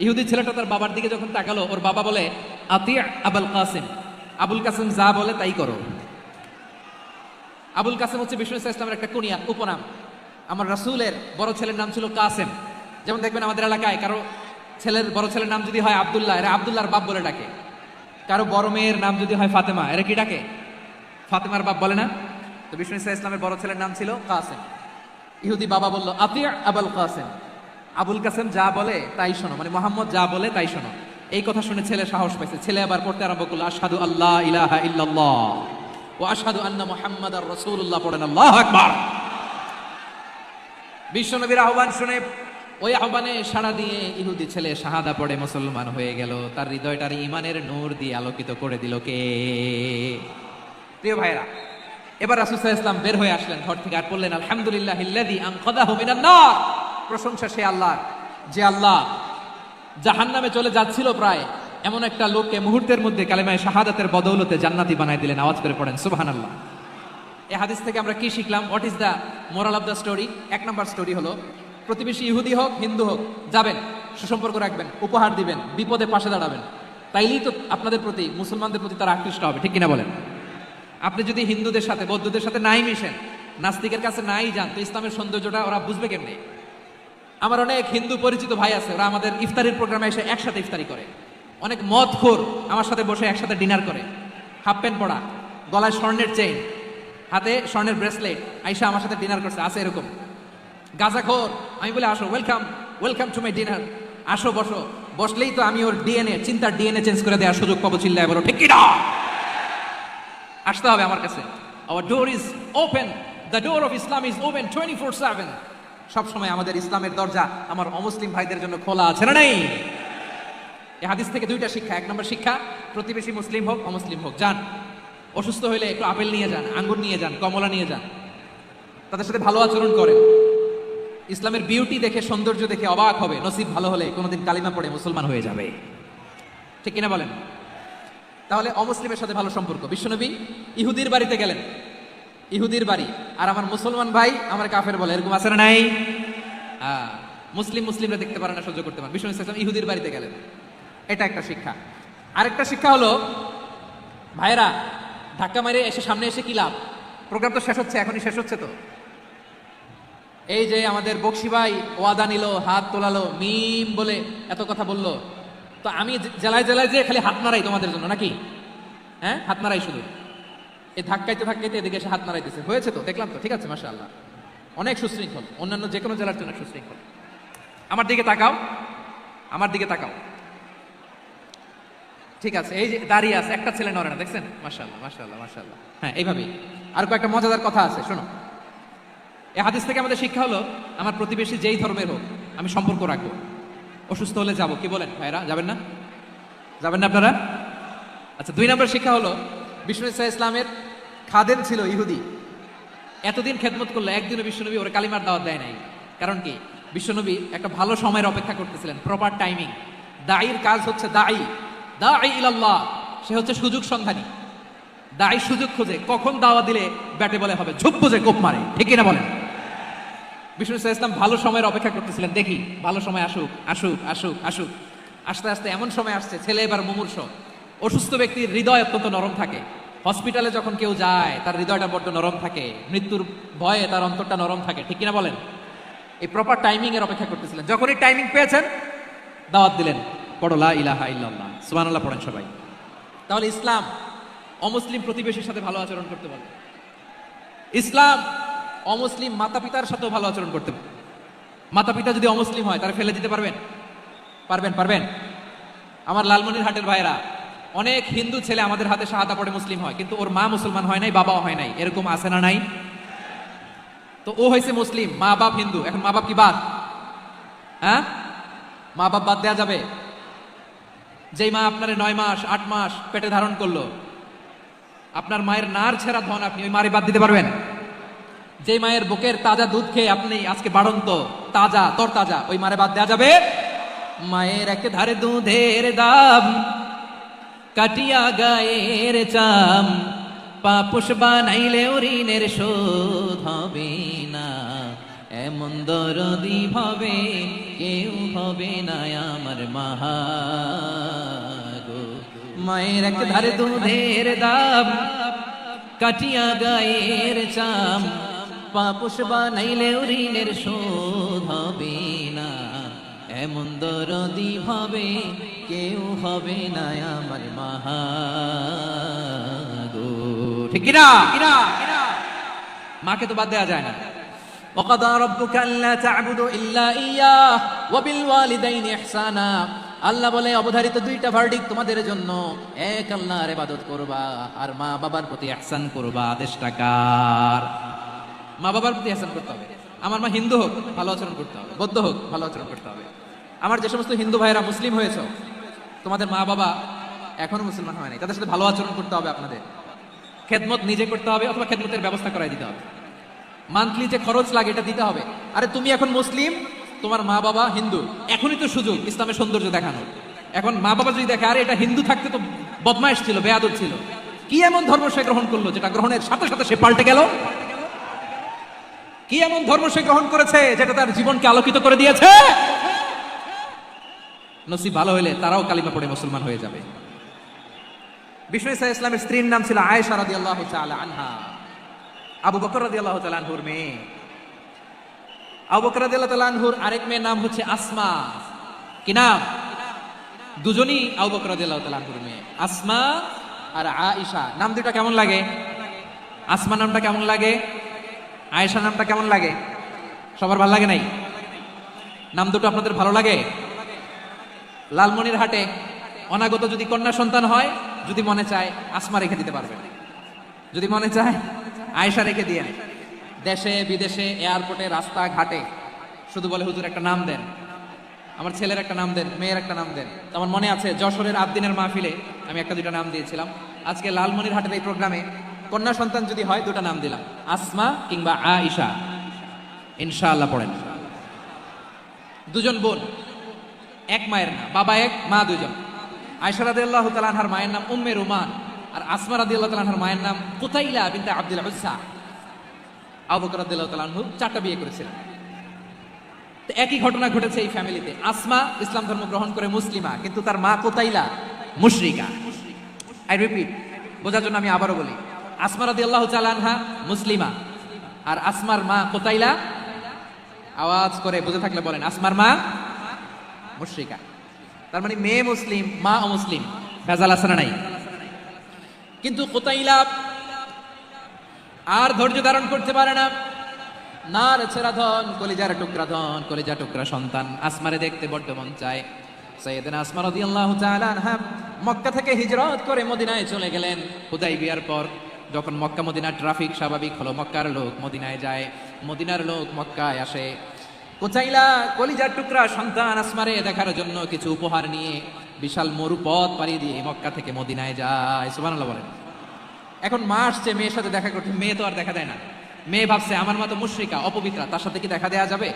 ইহুদি ছেলেটা তার বাবার দিকে যখন তাকালো, ওর বাবা বলে, আতি আবুল কাসিম, আবুল কাসিম যা বলে তাই করো। আবুল কাসিম হচ্ছে বিষ্ণু ইসলামের একটা কুনিয়া, উপনাম। আমার রাসূলের বড় ছেলের নাম ছিল কাসেম। যেমন দেখবেন আমাদের এলাকায় কারো ছেলের বড় ছেলের নাম যদি হয় আব্দুল্লাহ, এরা আব্দুল্লাহর বাপ বলে ডাকে। কারো বড় মেয়ের নাম যদি হয় ফাতেমা, এরা কি ডাকে? ফাতেমার বাপ বলে না? তো বিষ্ণু ইসলামের বড় ছেলের নাম ছিল কাসেম। ইহুদি বাবা বলল, আতি আবুল কাসেম, আবুল কাসেম যা বলে তাই শোনো, মানে মোহাম্মদ যা বলে তাই শোনো। এই কথা শুনে ছেলে সাহস পাইছে, ছেলে আবার পড়তে আরম্ভ করলো, আশহাদু আল্লাহ ইলাহা ইল্লাল্লাহ ওয়া আশহাদু আন্না মুহাম্মাদার রাসূলুল্লাহ, পড়েন আল্লাহু আকবার। বিশ্বনবীর আহ্বান শুনে ওই আহ্বানে সাড়া দিয়ে ইহুদি ছেলে শাহাদা পড়ে মুসলমান হয়ে গেল। তার হৃদয়টার ঈমানের নূর দিয়ে আলোকিত করে দিল কে? প্রিয় ভাইরা, এবার রাসূল সাল্লাল্লাহু আলাইহি ওয়াসাল্লাম বের হয়ে আসলেন ঘর থেকে, আর বললেন, আলহামদুলিল্লাহিল্লাযী আনকাযাহু মিনান নার, প্রশংসা সে আল্লাহর যে আল্লাহ জাহান্নামে চলে যাচ্ছিল প্রায় এমন একটা লোককে মুহূর্তের মধ্যে কালেমায়ে শাহাদাতের বদৌলতে জান্নাতি বানায় দিলেন। আওয়াজ করে পড়েন সুবহানাল্লাহ। এই হাদিস থেকে আমরা কি শিখলাম? What is the moral of the story? এক নম্বর স্টোরি হলো, প্রতিবেশী ইহুদি হোক হিন্দু হোক, যাবেন, সুসম্পর্ক রাখবেন, উপহার দিবেন, বিপদে পাশে দাঁড়াবেন, তাইলেই তো আপনাদের প্রতি, মুসলমানদের প্রতি তারা আকৃষ্ট হবে, ঠিক কিনা বলেন? আপনি যদি হিন্দুদের সাথে বৌদ্ধদের সাথে নাই মিশেন, নাস্তিকের কাছে নাই যান, তো ইসলামের সৌন্দর্যটা ওরা বুঝবে কেমনে? আমার অনেক হিন্দু পরিচিত ভাই আছে, ওরা আমাদের ইফতারির প্রোগ্রামে এসে একসাথে ইফতারি করে। অনেক মদখোর আমার সাথে বসে একসাথে ডিনার করে, হাফ প্যান্ট পরা, গলায় স্বর্ণের চেইন, হাতে স্বর্ণের ব্রেসলেট, আইসা আমার সাথে ডিনার করছে, আছে এরকম। গাঁজাখোর, আমি বলে আসো, welcome welcome to my dinner, আসো বসো। বসলেই তো আমি ওর ডিএনএ, চিন্তার ডিএনএ চেঞ্জ করে দেওয়ার সুযোগ পাবো, চিল্লায় বলো ঠিক কিনা? আসতে হবে আমার কাছে। Hour door is open, the door of Islam is open 24/7। সবসময় আমাদের ইসলামের দরজা আমার অমুসলিম ভাইদের জন্য খোলা আছে না নাই? এই হাদিস থেকে দুইটা শিক্ষা। এক নম্বর শিক্ষা, প্রতিবেশী মুসলিম হোক অমুসলিম হোক, যান, অসুস্থ হইলে একটু আপেল নিয়ে যান, আঙ্গুর নিয়ে যান, কমলা নিয়ে যান, তাদের সাথে ভালো আচরণ করেন। ইসলামের বিউটি দেখে, সৌন্দর্য দেখে অবাক হবে, নসিব ভালো হলে কোনোদিন কালিমা পড়ে মুসলমান হয়ে যাবে, ঠিক কিনা বলেন? তাহলে অমুসলিমের সাথে ভালো সম্পর্ক। বিশ্বনবী ইহুদির বাড়িতে গেলেন, ইহুদির বাড়ি, আর আমার মুসলমান ভাই আমার কাফের বলে, এরকম আছে না নাই? মুসলিমরা দেখতে পারে না, সহ্য করতে পারে। বিশ্বনবী সাল্লাল্লাহু আলাইহি ওয়াসাল্লাম ইহুদির বাড়িতে গেলেন, এটা একটা শিক্ষা। আরেকটা শিক্ষা হলো, ভাইরা ধাক্কা মারে এসে সামনে এসে কি লাভ? প্রোগ্রাম তো শেষ হচ্ছে, এখনই শেষ হচ্ছে। তো এই যে আমাদের বকশি ভাই ওয়াদা নিল, হাত তোলালো, মিম বলে এত কথা বললো, তো আমি জেলায় জেলায় যে খালি হাত নাড়াই তোমাদের জন্য নাকি? হ্যাঁ, হাত নাড়াই শুধু, এই ধাক্কাইতে ধাক্কাইতে এদিকে এসে হাত নাড়াইতেছে, হয়েছে তো, দেখলাম তো, ঠিক আছে, মাশাআল্লাহ, অনেক সুশৃঙ্খল, অন্যান্য যে কোনো জেলার জন্য সুশৃঙ্খল। আমার দিকে তাকাও, আমার দিকে তাকাও, ঠিক আছে। এই যে দাঁড়িয়ে আছে, একটা ছেলে নড়ে না, দেখছেন? মাশাআল্লাহ মাশাআল্লাহ মাশাআল্লাহ। হ্যাঁ, এইভাবেই। আর কয়েকটা মজাদার কথা আছে, শোনো। এই হাদিস থেকে আমাদের শিক্ষা হলো, আমার প্রতিবেশী যেই ধর্মের হোক আমি সম্পর্ক রাখবো। অসুস্থ হলে যাব, কি বলেন ভাইরা, যাবেন না? যাবেন না আপনারা? আচ্ছা, 2 নম্বর শিক্ষা হলো, বিষ্ণু ইসা ইসলামের খাদেম ছিল ইহুদি, এতদিন খেদমত করলো, একদিনও বিশ্বনবী ওরা কালিমার দাওয়াত দেয় নাই। কারণ কি? বিশ্বনবী একটা ভালো সময়ের অপেক্ষা করতেছিলেন, প্রপার টাইমিং। দায়ীর কাজ হচ্ছে দায়ী ইলাল্লাহ, সে হচ্ছে সুযোগ সন্ধানী। দায়ী সুযোগ খোঁজে, কখন দাওয়া দিলে ব্যাটে বলে হবে, ঝুপ বুঝে কোপ মারে, ঠিক কিনা বলেন? বিষ্ণু ইসা ইসলাম ভালো সময়ের অপেক্ষা করতেছিলেন, দেখি ভালো সময় আসুক আসুক আসুক আসুক। আস্তে আস্তে এমন সময় আসছে, ছেলে এবার মুমূর্ষ। অসুস্থ ব্যক্তির হৃদয় অত্যন্ত নরম থাকে। হসপিটালে যখন কেউ যায় তার হৃদয়টা বড্ড নরম থাকে, মৃত্যুর ভয়ে তার অন্তরটা নরম থাকে, ঠিক কিনা বলেন? এই প্রপার টাইমিং এর অপেক্ষা করতেছিলেন। যখনই টাইমিং পেয়েছেন, দাওয়াত দিলেন, পড়ো লা ইলাহা ইল্লাল্লাহ, সুবহানাল্লাহ পড়েন সবাই। তাহলে ইসলাম অমুসলিম প্রতিবেশীর সাথে ভালো আচরণ করতে বলে। ইসলাম অমুসলিম মাতা পিতার সাথেও ভালো আচরণ করতে বলে। মাতা পিতা যদি অমুসলিম হয়, তারা ফেলে দিতে পারবেন? পারবেন? আমার লালমনিরহাটের ভাইরা, অনেক হিন্দু ছেলে আমাদের হাতে শাহাদা পড়ে মুসলিম হয়, কিন্তু ওর মা মুসলমান হয় নাই, বাবাও হয় নাই। এরকম আছে না নাই? তো ও হয়েছে মুসলিম, মা বাপ হিন্দু, এখন মা বাপ কি বাদ? হ্যাঁ, মা বাপ বাদ দেয়া যাবে? যেই মা আপনার 9 মাস 8 মাস পেটে ধারণ করলো, আপনার মায়ের নার ছেঁড়া ধন আপনি ওই মারে বাদ দিতে পারবেন? যেই মায়ের বুকের তাজা দুধ খেয়ে আপনি আজকে বাড়ন্ত তাজা তরতাজা, ওই মারে বাদ দেয়া যাবে? মায়ের এক ধারে দুধের দাম, কাটিয়া গায়ের চাম, পাপুষ বানাইলে ঋণের শোধ হবে না, এমন দরদি ভাবে কেউ হবে না আমার মাহা গো। মায়ের এক ধারে দুধের দাম, কাটিয়া গায়ের চাম, পাপুষ বানাইলে ঋণের শোধ হবে না, এমন দরদি ভাবে কেউ হবে না আমার মাহা গো, ঠিক কিনা? মাকে তো বাদ দেওয়া যায় না। وقضى ربك ألا تعبدوا إلا إياه وبالوالدين إحسانا। আল্লাহ বলে অবধারিত 2টা ভার্ডিক্ট তোমাদের জন্য, এক আল্লাহর ইবাদত করবা আর মা বাবার প্রতি ইহসান করবা। আদেশটা কার? মা বাবার প্রতি ইহসান করতে হবে। আমার মা হিন্দু হোক, ভালো আচরণ করতে হবে, বৌদ্ধ হোক, ভালো আচরণ করতে হবে। আমার যে সমস্ত হিন্দু ভাইরা মুসলিম হয়েছে, তোমাদের মা বাবা এখনো মুসলমান হয় নাই, তাদের সাথে ভালো আচরণ করতে হবে। আপনাদের খেদমত নিজে করতে হবে, অথবা খেদমতের ব্যবস্থা করাই দিতে হবে। মান্থলি যে খরচ লাগে এটা দিতে হবে। আরে তুমি এখন মুসলিম, তোমার মা বাবা হিন্দু, এখনই তো সুযোগ ইসলামের সৌন্দর্য দেখানো। এখন মা বাবা যদি দেখে আরে এটা হিন্দু থাকতে তো বদমাইশ ছিল, বেয়াদব ছিল, কি এমন ধর্ম সে গ্রহণ করলো যেটা গ্রহণের সাথে সাথে সে পাল্টে গেল? কি এমন ধর্ম সে গ্রহণ করেছে যেটা তার জীবনকে আলোকিত করে দিয়েছে? নসিব ভালো হইলে তারাও কালিমা পড়ে মুসলমান হয়ে যাবে। বিষ্ণু ইসা ইসলামের স্ত্রীর নাম ছিল আয়েশা রাদিয়াল্লাহু তাআলা আনহা, আবু বকর রাদিয়াল্লাহু তাআলা আনহুর মেয়ে। আবু বকর রাদিয়াল্লাহু তাআলা আনহুর আরেক মেয়ের নাম হচ্ছে আসমা। কি নাম? দুজনই আবু বকর রাদিয়াল্লাহু তাআলা আনহুর মেয়ে, আসমা আর আয়েশা। নাম দুটো কেমন লাগে? আসমা নামটা কেমন লাগে? আয়েশা নামটা কেমন লাগে? সবার ভালো লাগে নাই? নাম দুটো আপনাদের ভালো লাগে? লালমনিরহাটে অনাগত যদি কন্যা সন্তান হয়, যদি মনে চায় আসমা রেখে দিতে পারবেন, যদি মনে চায় আয়েশা রেখে দিয়ে। দেশে বিদেশে এয়ারপোর্টে রাস্তা ঘাটে শুধু বলে হুজুর একটা নাম দেন, আমার ছেলের একটা নাম দেন, মেয়ের একটা নাম দেন। আমার মনে আছে যশোরের আদ্দিনের মাহফিলে আমি 1-2টা নাম দিয়েছিলাম। আজকে লালমনিরহাটের এই প্রোগ্রামে কন্যা সন্তান যদি হয় 2টা নাম দিলাম, আসমা কিংবা আয়েশা। ইনশাআল্লাহ পড়েন। দুজন বোন, এক মায়ের নাম, বাবা এক মা দুজন। আয়েশা রাদিয়াল্লাহু তাআলা আনহার মায়ের নাম উম্মে রুমান, আর আসমা রাদিয়াল্লাহু তাআলা আনহার মায়ের নাম কুতাইলা বিনতে আব্দুল উজ্জা। আবু বকর রাদিয়াল্লাহু তাআলা আনহু 4টা বিয়ে করেছিলেন। তো একই ঘটনা ঘটেছে এই ফ্যামিলিতে। আসমা ইসলাম ধর্ম গ্রহণ করে মুসলিমা, কিন্তু তার মা কুতাইলা মুশরিকা। আই রিপিট, বোঝার জন্য আমি আবারও বলি, আসমা রাদিয়াল্লাহু তাআলা আনহা মুসলিমা, আর আসমার মা কুতাইলা, আওয়াজ করে বুঝে থাকলে বলেন, আসমার মা মুশরিকা। তার মানে মেয়ে মুসলিম, মা অমুসলিম। ভেজাল আছে না নাই? কিন্তু কুতাইলা আর ধৈর্য ধারণ করতে পারে না। নার ছেঁড়া ধন, কলিজার টুকরা ধন, কলিজা টুকরা সন্তান। আসমারে দেখতে বড্ড মন চায়। সাইয়েদনা আসমা রাদিয়াল্লাহু তাআলা আনহা মক্কা থেকে হিজরত করে মদিনায় চলে গেলেন হুদাইবিয়ার পর। যখন মক্কা মদিনা ট্রাফিক স্বাভাবিক হলো, মক্কার লোক মদিনায় যায়। মদিনার লোক মক্কায় আসে কোচাইলা কলিজার টুকরা সন্তান আসমারে দেখার জন্য কিছু উপহার নিয়ে বিশাল মরুপথ পাড়ি দিয়ে মক্কা থেকে মদিনায় যায়। সুবহানাল্লাহ বলেন। এখন মা আসছে মেয়ের সাথে দেখা করতে, মেয়ে তো আর দেখা দেয় না। মেয়ে ভাবছে আমার মা তো মুশরিকা অপবিত্রা, তার সাথে কি দেখা দেয়া যাবে?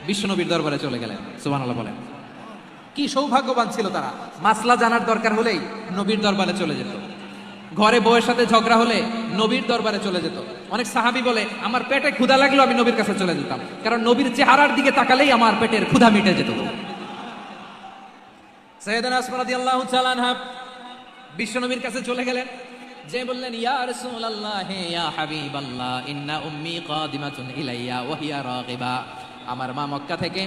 বিশ্বনবীর দরবারে চলে গেলেন। সুবহানাল্লাহ বলেন। কি সৌভাগ্যবান ছিল তারা, মাসলা জানার দরকার হলেই নবীর দরবারে চলে যেত। ঘরে বউয়ের সাথে ঝগড়া হলে নবীর দরবারে চলে যেত। অনেক সাহাবী বলে আমার পেটে ক্ষুধা লাগলো আমি নবীর কাছে চলে যেতাম, কারণ নবীর চেহারার দিকে তাকালেই আমার পেটের ক্ষুধা মিটে যেত। সাইয়েদানা আসমা রাদিয়াল্লাহু তাআলা আনহা বিশ্বনবীর কাছে চলে গেলেন, যে বললেন ইয়া রাসূলুল্লাহ ইয়া হাবিবাল্লাহ ইন্না উম্মি কাদিমাতুন ইলাইয়া ওয়া হিয়া রাগিবা। আমার মা মক্কা থেকে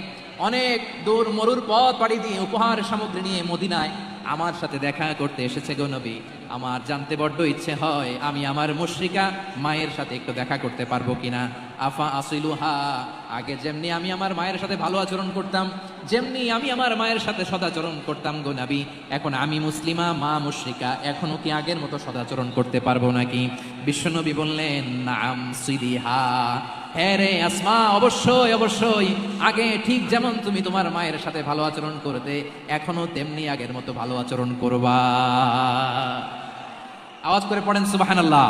অনেক দূর মরুর পথ পাড়ি দিয়ে উপহার সামগ্রী নিয়ে মদিনায় আমার সাথে দেখা করতে এসেছে গো নবী। আমার জানতে বড্ড ইচ্ছে হয় আমি আমার মুশরিকা মায়ের সাথে একটু দেখা করতে পারবো কিনা। আফা আসিলুহা, আগে যেমনি আমি আমার মায়ের সাথে ভালো আচরণ করতাম, যেমনি আমি আমার মায়ের সাথে সদাচরণ করতাম গো নবী, এখন আমি মুসলিমা মা মুশরিকা, এখনো কি আগের মতো সদাচরণ করতে পারবো নাকি? বিশ্বনবী বললেন নাম সিদিহা, হ্যাঁ রে আসমা, অবশ্যই অবশ্যই, আগে ঠিক যেমন তুমি তোমার মায়ের সাথে ভালো আচরণ করতে এখনো তেমনি আগের মতো ভালো আচরণ করবা। আওয়াজ করে পড়েন সুবহানাল্লাহ।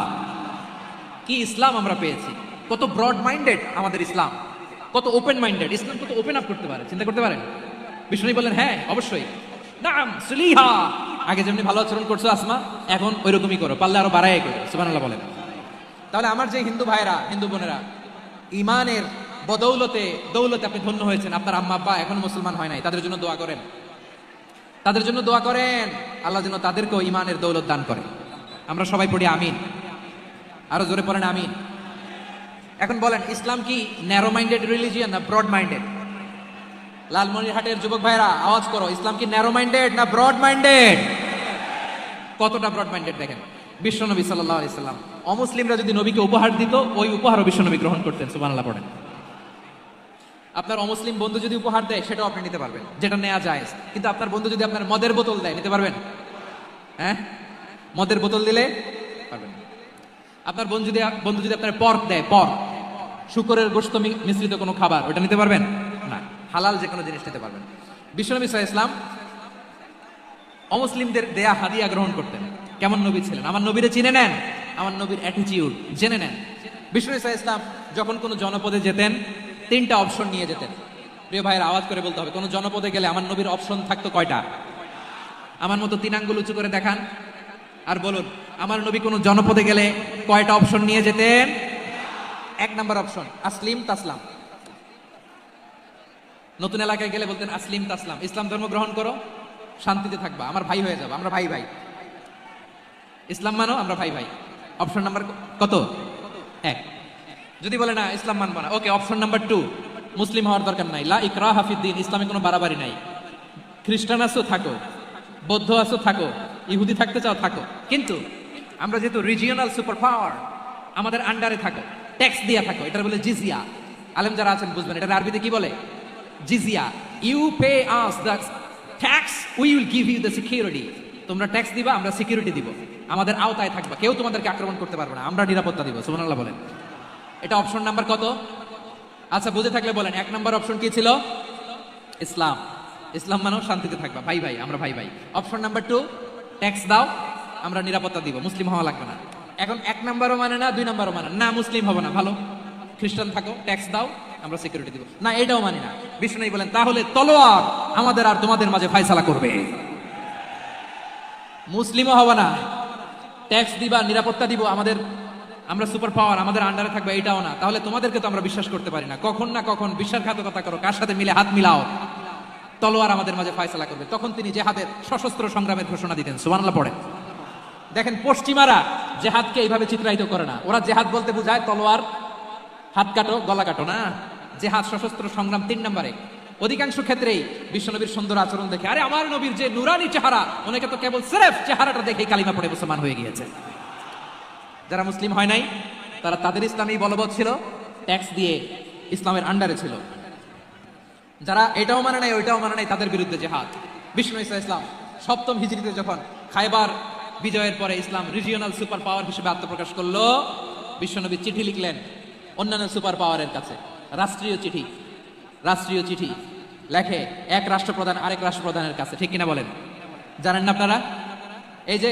কি ইসলাম আমরা পেয়েছি, কত ব্রড মাইন্ডেড আমাদের ইসলাম, কত ওপেন মাইন্ডেড ইসলাম, কত ওপেন আপ করতে পারে, চিন্তা করতে পারেন। বিষ্ণু বললেন হ্যাঁ অবশ্যই, নাম সুলিহা, আগে যেমনি ভালো আচরণ করছো আসমা এখন ওইরকমই করো, পারলে আরো বাড়াই করো। সুবহানাল্লাহ বলেন। তাহলে আমার যে হিন্দু ভাইরা হিন্দু বোনেরা ইমানের বদৌলতে দৌলতে আপনি ধন্য হয়েছেন, আপনার আম্মা আব্বা এখন মুসলমান হয় নাই, তাদের জন্য দোয়া করেন, তাদের জন্য দোয়া করেন, আল্লাহ যেন তাদেরকেও ইমানের দৌলত দান করে। আমরা সবাই পড়ি আমিন, আরো জোরে পড়েন আমিন। এখন বলেন ইসলাম কি ন্যারো মাইন্ডেড রিলিজিয়ান না ব্রড মাইন্ডেড? লালমনিরহাটের যুবক ভাইরা আওয়াজ করো, ইসলাম কি ন্যারো মাইন্ডেড না ব্রড মাইন্ডেড? কতটা ব্রড মাইন্ডেড দেখেন। বিশ্বনবী সাল্লাল্লাহু আলাইহি সাল্লাম অমুসলিমরা যদি নবীকে উপহার দিত ওই উপহারও বিশ্বনবী গ্রহণ করতেন। সুবহানাল্লাহ পড়েন। আপনার অমুসলিম বন্ধু যদি উপহার দেয় সেটাও আপনি নিতে পারবেন, যেটা নেওয়া যায়। কিন্তু আপনার বন্ধু যদি আপনার মদের বোতল দেয় নিতে পারবেন? হ্যাঁ, মদের বোতল দিলে পারবেন। আপনার বন্ধু যদি আপনার পর্ক দেয়, পর্ক শুকরের গোশত মিশ্রিত কোনো খাবার, ওটা নিতে পারবেন না। হালাল যে কোনো জিনিস নিতে পারবেন। বিশ্বনবী সাল্লাল্লাহু আলাইহি ওয়াসাল্লাম অমুসলিমদের দেয়া হাদিয়া গ্রহণ করতেন। কেমন নবী ছিলেন, আমার নবীরে চিনে নেন, আমার নবীর অ্যাটিটিউড জেনে নেন। বিশ্বনবী সাল্লাল্লাহু আলাইহি ওয়াসাল্লাম যখন কোনো জনপদে যেতেন তিনটা অপশন নিয়ে যেতেন। প্রিয় ভাইয়ের আওয়াজ করে বলতে হবে, কোনো জনপদে গেলে আমার নবীর অপশন থাকতো কয়টা? আমার মতো 3 আঙ্গুল উঁচু করে দেখান আর বলুন আমার নবী কোনো জনপদে গেলে কয়টা অপশন নিয়ে যেতেন? 1 নাম্বার অপশন আসলিম তাসলাম। নতুন এলাকায় গেলে বলতেন আসলিম তাসলাম, ইসলাম ধর্ম গ্রহণ করো শান্তিতে থাকবা, আমার ভাই হয়ে যাবে, আমরা ভাই ভাই, ইসলাম মানো আমরা ভাই ভাই। অপশন নাম্বার কত? 1। যদি বলে না ইসলাম মানবো না, ওকে অপশন নাম্বার 2, মুসলিম হওয়ার দরকার নাই, লা ইকরাহা ফিদ্দিন, ইসলামে কোনো বাড়াবাড়ি নাই। খ্রিস্টান আছো থাকো, বৌদ্ধ আছো থাকো, ইহুদি থাকতে চাও থাকো, কিন্তু আমরা যেহেতু রিজিওনাল সুপার পাওয়ার আমাদের আন্ডারে থাকো, ট্যাক্স দিয়া থাকো, এটা বলে জিজিয়া। আলেম যারা আছেন বুঝবেন এটা আরবিতে কি বলে, জিজিয়া। You pay us the tax, we will give you the security. তোমরা ট্যাক্স দিবা, আমরা সিকিউরিটি দিব, আমাদের আওতায় থাকবা, কেউ তোমাদেরকে আক্রমণ করতে পারবে না, আমরা নিরাপত্তা দিব। সুবহানাল্লাহ বলেন। এটা অপশন নাম্বার কত? আচ্ছা বুঝে থাকলে বলেন 1 নাম্বার অপশন কি ছিল? ইসলাম। ইসলাম মানো শান্তিতে থাকবা, ভাই ভাই, আমরা ভাই ভাই। অপশন নাম্বার 2, ট্যাক্স দাও, আমরা নিরাপত্তা দিব, মুসলিম হওয়া লাগবে না। এখন 1 নাম্বারও মানে না, 2 নাম্বারও মানে না, মুসলিম হবে না, ভালো খ্রিস্টান থাকো, ট্যাক্স দাও, আমরা সিকিউরিটি দিব না, এটাও মানি না। বিষ্ণু বলেন তাহলে তলোয়ার আমাদের আর তোমাদের মাঝে ফয়সালা করবে। মুসলিমও হবে না, ট্যাক্স দিবা, নিরাপত্তা দিব, আমরা সুপার পাওয়ার, আমাদের আন্ডারে থাকবে, এটাও না। তাহলে তোমাদেরকে তো আমরা বিশ্বাস করতে পারি না, কখন না কখন বিশ্বাসঘাতকতা করো, কার সাথে মিলে হাত মিলাও, তলোয়ার আমাদের মাঝে ফয়সালা করবে। তখন তিনি জেহাদের সশস্ত্র সংগ্রামের ঘোষণা দিতেন। সুবহানাল্লাহ পড়ে। দেখেন পশ্চিমারা জেহাদকে এইভাবে চিত্রায়িত করে না, ওরা জেহাদ বলতে বোঝায় তলোয়ার, হাত কাটো গলা কাটো না। জেহাদ সশস্ত্র সংগ্রাম 3 নম্বরে। অধিকাংশ ক্ষেত্রেই বিশ্বনবীর সুন্দর আচরণ দেখে আরে আমার নবীর যে নুরানি চেহারা, অনেকে তো কেবল সিরেফ চেহারাটা দেখেই কালিমা পড়ে মুসলমান হয়ে গিয়েছে। যারা মুসলিম হয় নাই তারা তাদের ইসলামী বলবৎ ছিল, ট্যাক্স দিয়ে ইসলামের আন্ডারে ছিল। যারা এটাও মানে নাই ওইটাও মানে নাই তাদের বিরুদ্ধে জেহাদ। বিষ্ণু ইসলাম 7ম হিজরিতে যখন খায়বার বিজয়ের পরে ইসলাম রিজিওনাল সুপার পাওয়ার হিসেবে আত্মপ্রকাশ করলো, বিশ্বনবী চিঠি লিখলেন অন্যান্য সুপার পাওয়ারের কাছে। রাষ্ট্রীয় চিঠি, রাষ্ট্রীয় চিঠি লেখে এক রাষ্ট্রপ্রধান আরেক রাষ্ট্রপ্রধানের কাছে, ঠিক কিনা বলেন? জানেন না আপনারা? এই যে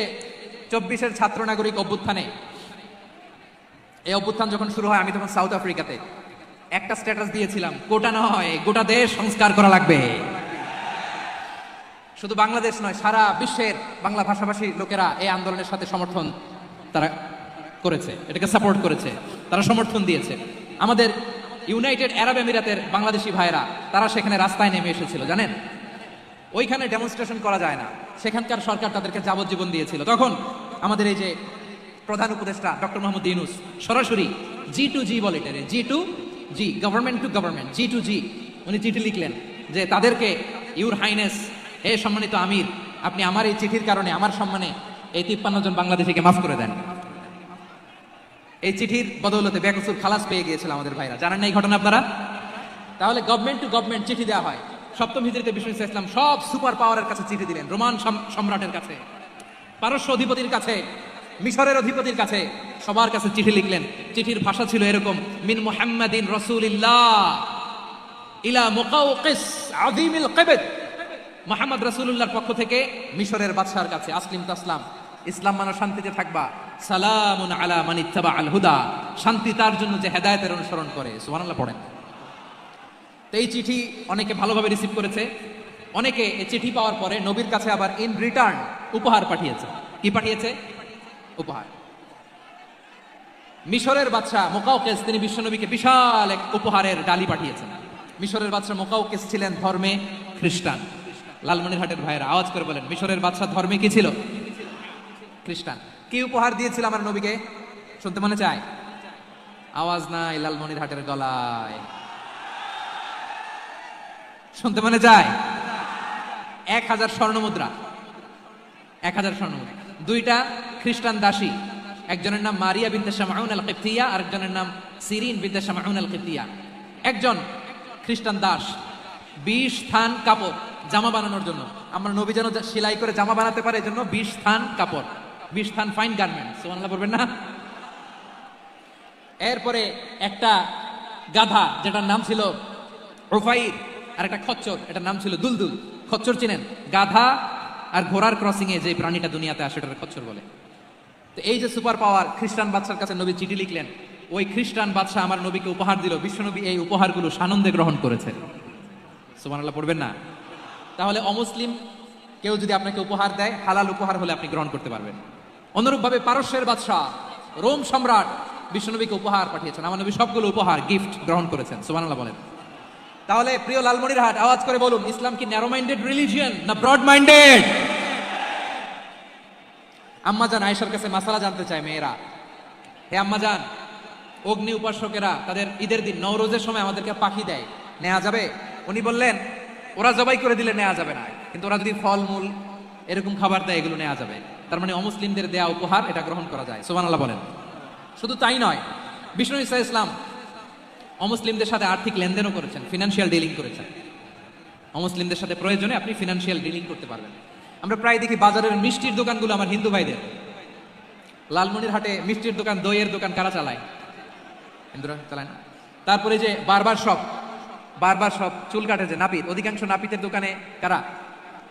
24-এর ছাত্র নাগরিক অভ্যুত্থানে, এই অভ্যুত্থান যখন শুরু হয় আমি তখন সাউথ আফ্রিকাতে একটা স্ট্যাটাস দিয়েছিলাম, গোটা নয় গোটা দেশ সংস্কার করা লাগবে। শুধু বাংলাদেশ নয়, সারা বিশ্বের বাংলা ভাষাভাষী লোকেরা এই আন্দোলনের সাথে সমর্থন তারা করেছে, এটাকে সাপোর্ট করেছে, তারা সমর্থন দিয়েছে। আমাদের ইউনাইটেড আরব আমিরাতের বাংলাদেশি ভাইরা তারা সেখানে রাস্তায় নেমে এসেছিল, জানেন? ওইখানে ডেমনস্ট্রেশন করা যায় না, সেখানকার সরকার তাদেরকে যাবজ্জীবন দিয়েছিল। তখন আমাদের এই যে প্রধান উপদেষ্টা ডক্টর মোহাম্মদ ইউনূস সরাসরি G2G বলে এটারে, G2G, government to government, G2G, উনি চিঠি লিখলেন যে তাদেরকে, ইউর হাইনেস, হে সম্মানিত আমির, আপনি আমার এই চিঠির কারণে আমার সম্মানে এই 53 জন বাংলাদেশিকে মাফ করে দেন। এই চিঠির বদৌলতে বেকসুর খালাস পেয়ে গিয়েছিল আমাদের ভাইরা, জানেন না এই ঘটনা আপনারা? তাহলে গভর্নমেন্ট টু গভর্নমেন্ট চিঠি দেওয়া হয়। সপ্তম হিজরিতে বিষ্ণু ইসলাম সব সুপার পাওয়ারের কাছে চিঠি দিলেন, রোমান সম্রাটের কাছে, পারস্য অধিপতির কাছে, মিশরের অধিপতির কাছে, সবার কাছে চিঠি লিখলেন। চিঠির ভাষা ছিল এরকম, মিন মুহাম্মাদিন রাসূলিল্লাহ ইলা মুকাওকিস আযীমিল কিবত, মুহাম্মদ রাসূলুল্লাহর পক্ষ থেকে মিশরের বাদশার কাছে, আসলিম তাসলাম, ইসলাম মানো শান্তিতে থাকবা, সালামুন আলা মান ইত্তাবা আল হুদা, শান্তি তার জন্য যে হেদায়েতের অনুসরণ করে। সুবহানাল্লাহ পড়েন। তো এই চিঠি অনেকে ভালোভাবে রিসিভ করেছে, অনেকে এই চিঠি পাওয়ার পরে নবীর কাছে আবার ইন রিটার্ন উপহার পাঠিয়েছে। কি পাঠিয়েছে? উপহার। মিশরের বাদশা মুকাওকিস তিনি বিশ্বনবীকে বিশাল এক উপহারের ডালি পাঠিয়েছেন। মিশরের বাদশা মুকাওকিস ছিলেন ধর্মে খ্রিস্টান। লালমনিরহাটের ভাইয়েরা আওয়াজ করে বলেন, মিশরের বাদশা ধর্মে কি ছিল? খ্রিস্টান। কি উপহার দিয়েছিল আমার নবীকে? শুনতে মনে চায়? আওয়াজ নাই লালমনিরহাটের গলায়, শুনতে মনে চায়? 1000 স্বর্ণমুদ্রা, 1000 স্বর্ণমুদ্রা। দুইটা খ্রিস্টান দাসী, একজনের নাম মারিয়া বিনতে শামাউন আল কিবতিয়া, আরেকজনের নাম সিরিন বিনতে শামাউন আল কিবতিয়া। একজন খ্রিস্টান দাস 20 থান কাপড় জামা বানানোর জন্য, আমরা নবী যেন সেলাই করে জামা বানাতে পারে এজন্য 20 থান কাপড়, 20 থান ফাইন গার্মেন্ট, সুবহানাল্লাহ বলবেন না? এরপরে একটা গাধা যেটার নাম ছিল উফাইর, আর একটা খচ্চর এটার নাম ছিল দুলদুল। খচ্চর চিনেন? গাধা আর ঘোড়ার ক্রসিং এ যে প্রাণীটা দুনিয়াতে আসে সেটার খচ্চর বলে। তো এই যে সুপার পাওয়ার খ্রিস্টান বাদশার কাছে নবী চিঠি লিখলেন, ওই খ্রিস্টান বাদশা আমার নবীকে উপহার দিল, বিশ্বনবী এই উপহারগুলো সানন্দে গ্রহণ করেছে। সুবহানাল্লাহ পড়বেন না? তাহলে অমুসলিম কেউ যদি আপনাকে উপহার দেয়, হালাল উপহার হলে আপনি গ্রহণ করতে পারবেন। অনুরূপভাবে পারস্যের বাদশা রোম সম্রাট বিশ্বনবীকে উপহার পাঠিয়েছেন, আমার নবী সবগুলো উপহার গিফট গ্রহণ করেছেন। সুবহানাল্লাহ বলেন। তাহলে প্রিয় লালমনিরহাট আওয়াজ করে বলুন, ইসলাম কি ন্যারো মাইন্ডেড রিলিজিয়ন না ব্রড মাইন্ডেড? আম্মাজান আয়েশার কাছে মাসালা জানতে চায় মেয়েরা, হে আম্মাজান, অগ্নি উপাসকেরা তাদের ঈদের দিন নওরোজের সময় আমাদেরকে পাখি দেয়, নেওয়া যাবে? উনি বললেন, ওরা জবাই করে দিলে নেওয়া যাবে না, কিন্তু ওরা যদি ফলমূল এরকম খাবার দেয় এগুলো নেওয়া যাবে। তার মানে অমুসলিমদের দেয়া উপহার এটা গ্রহণ করা যায়। সুবহানাল্লাহ বলেন। শুধু তাই নয়, বিষ্ণু ঈসা ইসলাম অমুসলিমদের সাথে আর্থিক লেনদেনও করেছেন, ফিনান্সিয়াল ডিলিং করেছেন। অমুসলিমদের সাথে প্রয়োজনে আপনি ফিনান্সিয়াল ডিলিং করতে পারবেন। আমরা প্রায় দেখি বাজারের মিষ্টির দোকানগুলো আমার হিন্দু ভাইদের। লালমনিরহাটে মিষ্টির দোকান, দইয়ের দোকান কারা চালায়? হিন্দুরা চালায় না? তারপরে যে বারবার শপ, চুল কাটে যে নাপিত, অধিকাংশ নাপিতের দোকানে কারা?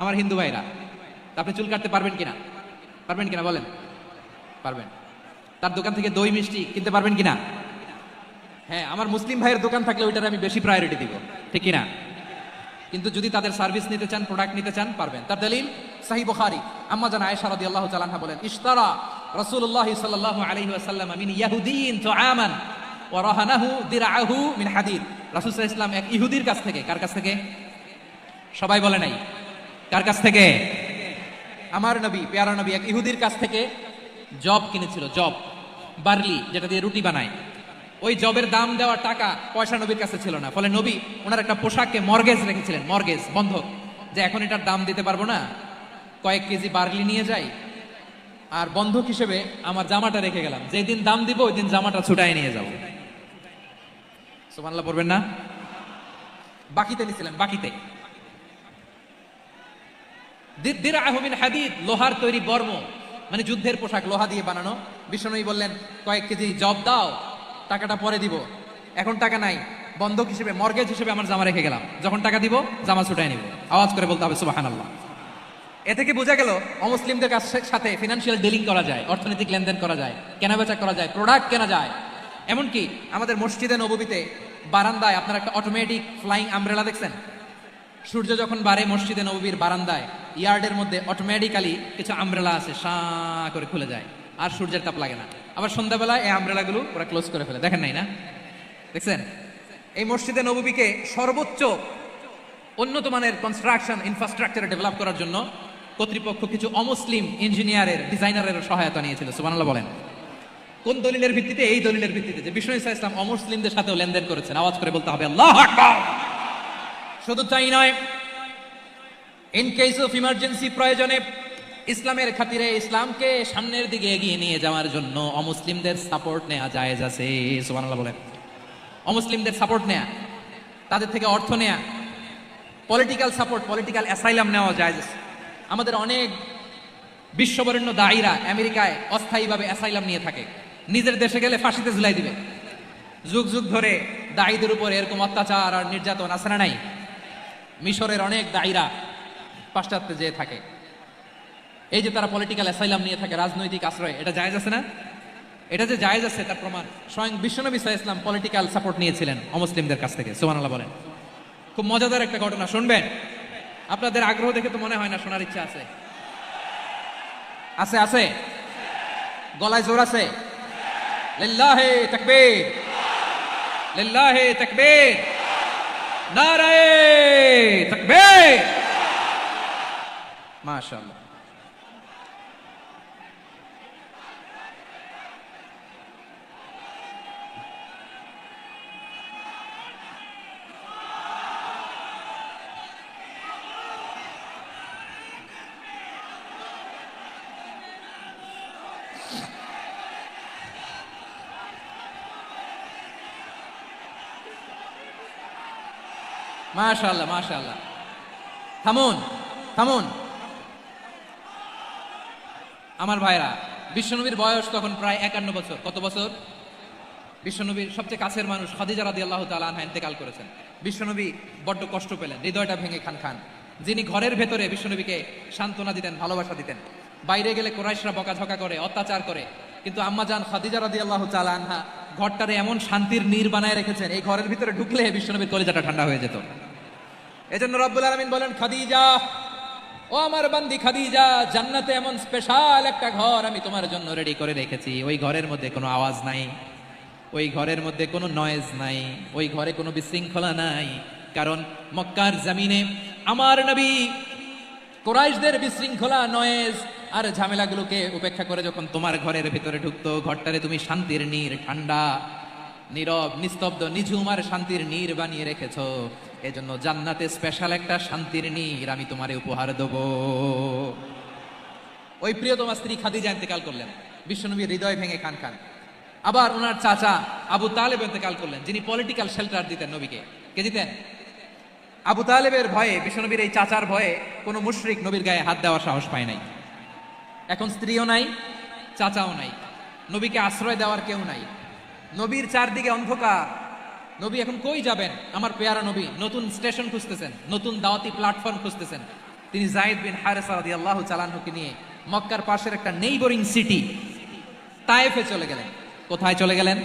আমার হিন্দু ভাইরা। আপনি চুল কাটতে পারবেন কিনা? পারবেন কিনা বলেন? পারবেন। তার দোকান থেকে দই মিষ্টি কিনতে পারবেন কিনা? হ্যাঁ, আমার মুসলিম ভাইয়ের দোকান থাকলে ওইটার আমি বেশি প্রায়োরিটি দিব, ঠিক কিনা? কিন্তু যদি তাদের সার্ভিস নিতে চান, প্রোডাক্ট নিতে চান, পারবেন। তার দলিল সহিহ বুখারী, আম্মা জান আয়েশা রাদিয়াল্লাহু তাআলা আনহা বলেন, ইশতারা রাসূলুল্লাহ সাল্লাল্লাহু আলাইহি ওয়াসাল্লাম মিন ইয়াহুদিয়িন তুআমান ওয়া রাহানাহু দিরআহু মিন হাদিদ। রাসূল সাল্লাল্লাহু আলাইহি ওয়াসাল্লাম এক ইহুদির কাছ থেকে, কার কাছ থেকে? সবাই বলে নাই, কার কাছ থেকে? আমার নবী, পেয়ারা নবী এক ইহুদির কাছ থেকে জব কিনেছিল, জব, বার্লি, যেটা দিয়ে রুটি বানায়। ওই জবের দাম দেওয়ার টাকা পয়সা নবীর কাছে ছিল না, ফলে নবী ওনার একটা পোশাককে মর্গেজ রেখেছিলেন, মর্গেজ, বন্ধক, যে এখন এটার দাম দিতে পারবো না, কয়েক কেজি বার্লি নিয়ে যাই আর বন্ধক হিসেবে আমার জামাটা রেখে গেলাম, যেদিন দাম দিব ওই দিন জামাটা ছুটাই নিয়ে যাবো। সুবহানাল্লাহ পড়বেন না? বাকিতে নিছিলেন, বাকিতে। দিরআহু মিন হাদিদ, লোহার তৈরি বর্ম, মানে যুদ্ধের পোশাক, লোহা দিয়ে বানানো। বিশ্বনবী বললেন, কয়েক কেজি জব দাও, টাকাটা পরে দিব। এখন টাকা নাই, বন্ধক হিসেবে মর্গেজ হিসেবে আমার জামা রেখে গেলাম, যখন টাকা দিব জামা ছুটাই নিব। আওয়াজ করে বলতে হবে সুবহানাল্লাহ। এ থেকে বোঝা গেল অমুসলিমদের সাথে ফিনান্সিয়াল ডিলিং করা যায়, অর্থনৈতিক লেনদেন করা যায়, কেনাবেচা করা যায়, প্রোডাক্ট কেনা যায়। এমনকি আমাদের মসজিদে নববীতে বারান্দায় আপনারা একটা অটোমেটিক ফ্লাইং আমব্রেলা দেখছেন? সূর্য যখন বাড়ে মসজিদে নববীর বারান্দায় ইয়ার্ডের মধ্যে অটোমেটিক্যালি কিছু আমব্রেলা আছে, সাঁ করে খুলে যায়, আর সূর্যের তাপ লাগে না। আবার সন্ধ্যাবেলায় এই আমব্রেলাগুলো ওরা ক্লোজ করে ফেলে, দেখেন নাই না? দেখছেন? এই মসজিদে নববীকে সর্বোচ্চ উন্নত মানের কনস্ট্রাকশন ইনফ্রাস্ট্রাকচার ডেভেলপ করার জন্য কর্তৃপক্ষ কিছু অমুসলিম ইঞ্জিনিয়ারের, ডিজাইনারের সহায়তা নিয়েছিল। সুবহানাল্লাহ বলেন। কোন দলিলের ভিত্তিতে? এই দলিলের ভিত্তিতে যে বিষ্ণু ঈসা ইসলাম অমুসলিমদের সাথেও লেনদেন করেছেন। আওয়াজ করে বলতে হবে আল্লাহু আকবার। শুধু তাই নয়, ইন কেস অফ ইমার্জেন্সি, প্রয়োজনে ইসলামের খাতিরে ইসলামকে সামনের দিকে এগিয়ে নিয়ে যাওয়ার জন্য অমুসলিমদের সাপোর্ট নেওয়া জায়েজ আছে। সুবহানাল্লাহ বলেন। অমুসলিমদের সাপোর্ট নেয়া, তাদের থেকে অর্থ নেয়া, পলিটিক্যাল সাপোর্ট, পলিটিক্যাল অ্যাসাইলাম নেওয়া জায়েজ আছে। আমাদের অনেক বিশ্ববরেণ্য দায়ীরা আমেরিকায় অস্থায়ীভাবে অ্যাসাইলাম নিয়ে থাকে, নিজের দেশে গেলে ফাঁসিতে ঝুলাই দিবে। যুগ যুগ ধরে দায়ীদের উপর এরকম অত্যাচার আর নির্যাতন আছে না নাই? মিশরের অনেক দায়ীরা পাশ্চাত্যে যেয়ে থাকে, এই যে তারা পলিটিক্যাল অ্যাসাইলাম নিয়ে থাকে, রাজনৈতিক আশ্রয়, এটা জায়েজ আছে না? এটা যে জায়েজ আছে তার প্রমাণ স্বয়ং বিশ্বনবী সাল্লাল্লাহু আলাইহি ওয়াসাল্লাম পলিটিক্যাল সাপোর্ট নিয়েছিলেন অমুসলিমদের কাছ থেকে। সুবহানাল্লাহ বলেন। খুব মজাদার একটা ঘটনা, শুনবেন? আপনাদের আগ্রহ দেখে তো মনে হয় না শোনার ইচ্ছা আছে? আছে আছে? গলায় জোর আছে? লিল্লাহি তাকবীর, লিল্লাহি তাকবীর, নারায়ে তাকবীর। মাশাআল্লাহ। মাশাআল্লাহ মাশাআল্লাহ। থামুন থামুন আমার ভাইরা, বিশ্বনবীর বয়স তখন প্রায় 51 বছর। কত বছর? বিশ্বনবীর সবচেয়ে কাছের মানুষ খাদিজা রাদিয়াল্লাহু তাআলা আনহা ইন্তেকাল করেছেন। বিশ্বনবী বড্ড কষ্ট পেলেন, হৃদয়টা ভেঙে খান খান। যিনি ঘরের ভেতরে বিশ্বনবীকে সান্ত্বনা দিতেন, ভালোবাসা দিতেন, বাইরে গেলে কুরাইশরা বকাঝকা করে, অত্যাচার করে, কিন্তু আম্মা জান খাদিজা রাদিয়াল্লাহু তাআলা আনহা ঘরটারে এমন শান্তির নীড় বানায় রেখেছেন, এই ঘরের ভিতরে ঢুকলে বিশ্বনবীর কলিজাটা ঠান্ডা হয়ে যেত। এজন্য রব্বুল আলামিন বলেন, খাদিজা, ও আমার বান্দি খাদিজা, জান্নাতে এমন স্পেশাল একটা ঘর আমি তোমার জন্য রেডি করে রেখেছি। ওই ঘরের মধ্যে কোনো আওয়াজ নাই, ওই ঘরের মধ্যে কোনো নয়েজ নাই, ওই ঘরে কোনো বিশৃঙ্খলা নাই। কারণ মক্কার জমিনে আমার নবী কুরাইশদের বিশৃঙ্খলা, নয়েজ আর ঝামেলাগুলোকে উপেক্ষা করে যখন তোমার ঘরের ভিতরে ঢুকতো, ঘরটারে তুমি শান্তির নীড়, ঠান্ডা, নীরব, নিস্তব্ধ, নিঝুম আর শান্তির নীড় বানিয়ে রেখেছো। এজন্য জান্নাতে স্পেশাল একটা শান্তির নীড় আমি তোমারে উপহার দেব। ওই প্রিয়তমা স্ত্রী খাদিজা ইন্তেকাল করলেন, বিশ্বনবীর হৃদয় ভেঙে খান খান। আবার ওনার চাচা আবু তালেব ইন্তেকাল করলেন, যিনি পলিটিক্যাল শেল্টার দিতেন নবীকে। কে দিতেন? আবু তালেবের ভয়ে, বিশ্বনবীর এই চাচার ভয়ে কোনো মুশরিক নবীর গায়ে হাত দেওয়ার সাহস পায় নাই। এখন স্ত্রীও নাই, চাচাও নাই, নবীকে আশ্রয় দেওয়ার কেউ নাই। নবীর চারদিকে অন্ধকার, নবী এখন কই যাবেন? আমার পেয়ারা নবী নতুন স্টেশন খুঁজতেছেন, নতুন দাওয়াতি প্ল্যাটফর্ম খুঁজতেছেন। তিনি যায়েদ বিন হারেসা রাদিয়াল্লাহু তাআলা আনহুকে নিয়ে মক্কার পাশের একটা নেইবরিং সিটি তায়েফে চলে গেলেন। কোথায় চলে গেলেন?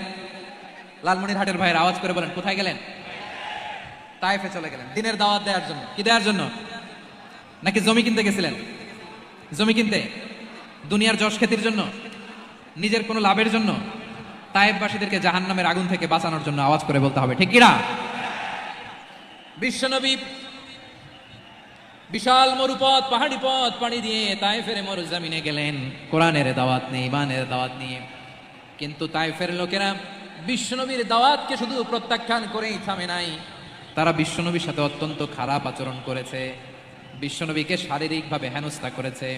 লালমনিরহাটের ভাইয়ের আওয়াজ করে বলেন, কোথায় গেলেন? তায়েফে চলে গেলেন দিনের দাওয়াত দেওয়ার জন্য। কি দেওয়ার জন্য? নাকি জমি কিনতে গেছিলেন? জমি কিনতে, দুনিয়ার যশ খ্যাতির জন্য, নিজের কোনো লাভের জন্য? তায়েফবাসীদেরকে জাহান্নামের আগুন থেকে বাঁচানোর জন্য। আওয়াজ করে বলতে হবে ঠিক কিনা? বিশ্বনবী বিশাল মরুপথ, পাহাড়ি পথ পাড়ি দিয়ে তায়েফের মরুজমিনে গেলেন কোরআনের দাওয়াত নিয়ে, ইমানের দাওয়াত নিয়ে। কিন্তু তায়েফের লোকেরা বিশ্বনবীর দাওয়াতকে শুধু প্রত্যাখ্যান করেই থামে নাই, তারা বিশ্বনবীর সাথে অত্যন্ত খারাপ আচরণ করেছে। বিশ্বনবীকে শারীরিকভাবে হেনস্থা করেছে,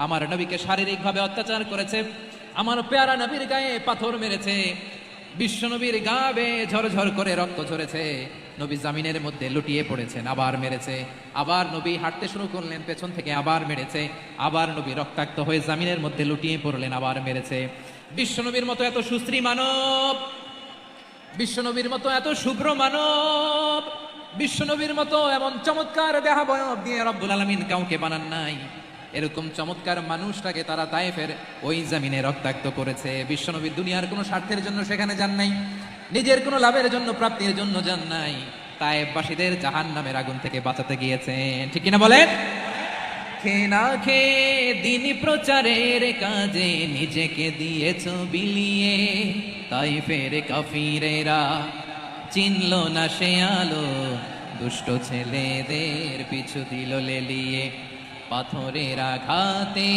আমার নবীকে শারীরিকভাবে অত্যাচার করেছে, আমার পেয়ারা নবীর গায়ে পাথর মেরেছে, বিশ্বনবীর গা বেয়ে ঝরঝর করে রক্ত ঝরেছে, নবী জামিনের মধ্যে লুটিয়ে পড়েছেন, আবার মেরেছে, আবার নবী হাঁটতে শুরু করলেন, পেছন থেকে আবার মেরেছে, আবার নবী রক্তাক্ত হয়ে জামিনের মধ্যে লুটিয়ে পড়লেন, আবার মেরেছে। বিশ্বনবীর মতো এত সুশ্রী মানব, বিশ্বনবীর মতো এত শুভ্র মানব, বিশ্বনবীর মতো এমন চমৎকার দেহাবয়ব দিয়ে রব্বুল আলামিন কাউকে বানান নাই। এরকম চমৎকার মানুষটাকে তারা তায়েফের ওই জমিনে রক্তাক্ত করেছে। বিশ্বনবী দুনিয়ার কোনো স্বার্থের জন্য সেখানে যান নাই, নিজের কোনো লাভের জন্য, প্রাপ্তির জন্য যান নাই, তায়েফবাসীদের জাহান্নামের আগুন থেকে বাঁচাতে গিয়েছেন। ঠিক কিনা বলেন? খেয়ে না খেয়ে দিন প্রচারের কাজে নিজেকে দিয়েছ বিলিয়ে, তাইফের কাফিরেরা চিনল না সে আলো, দুষ্ট ছেলেদের পিছু দিল লেলিয়ে। পাথরের আঘাতে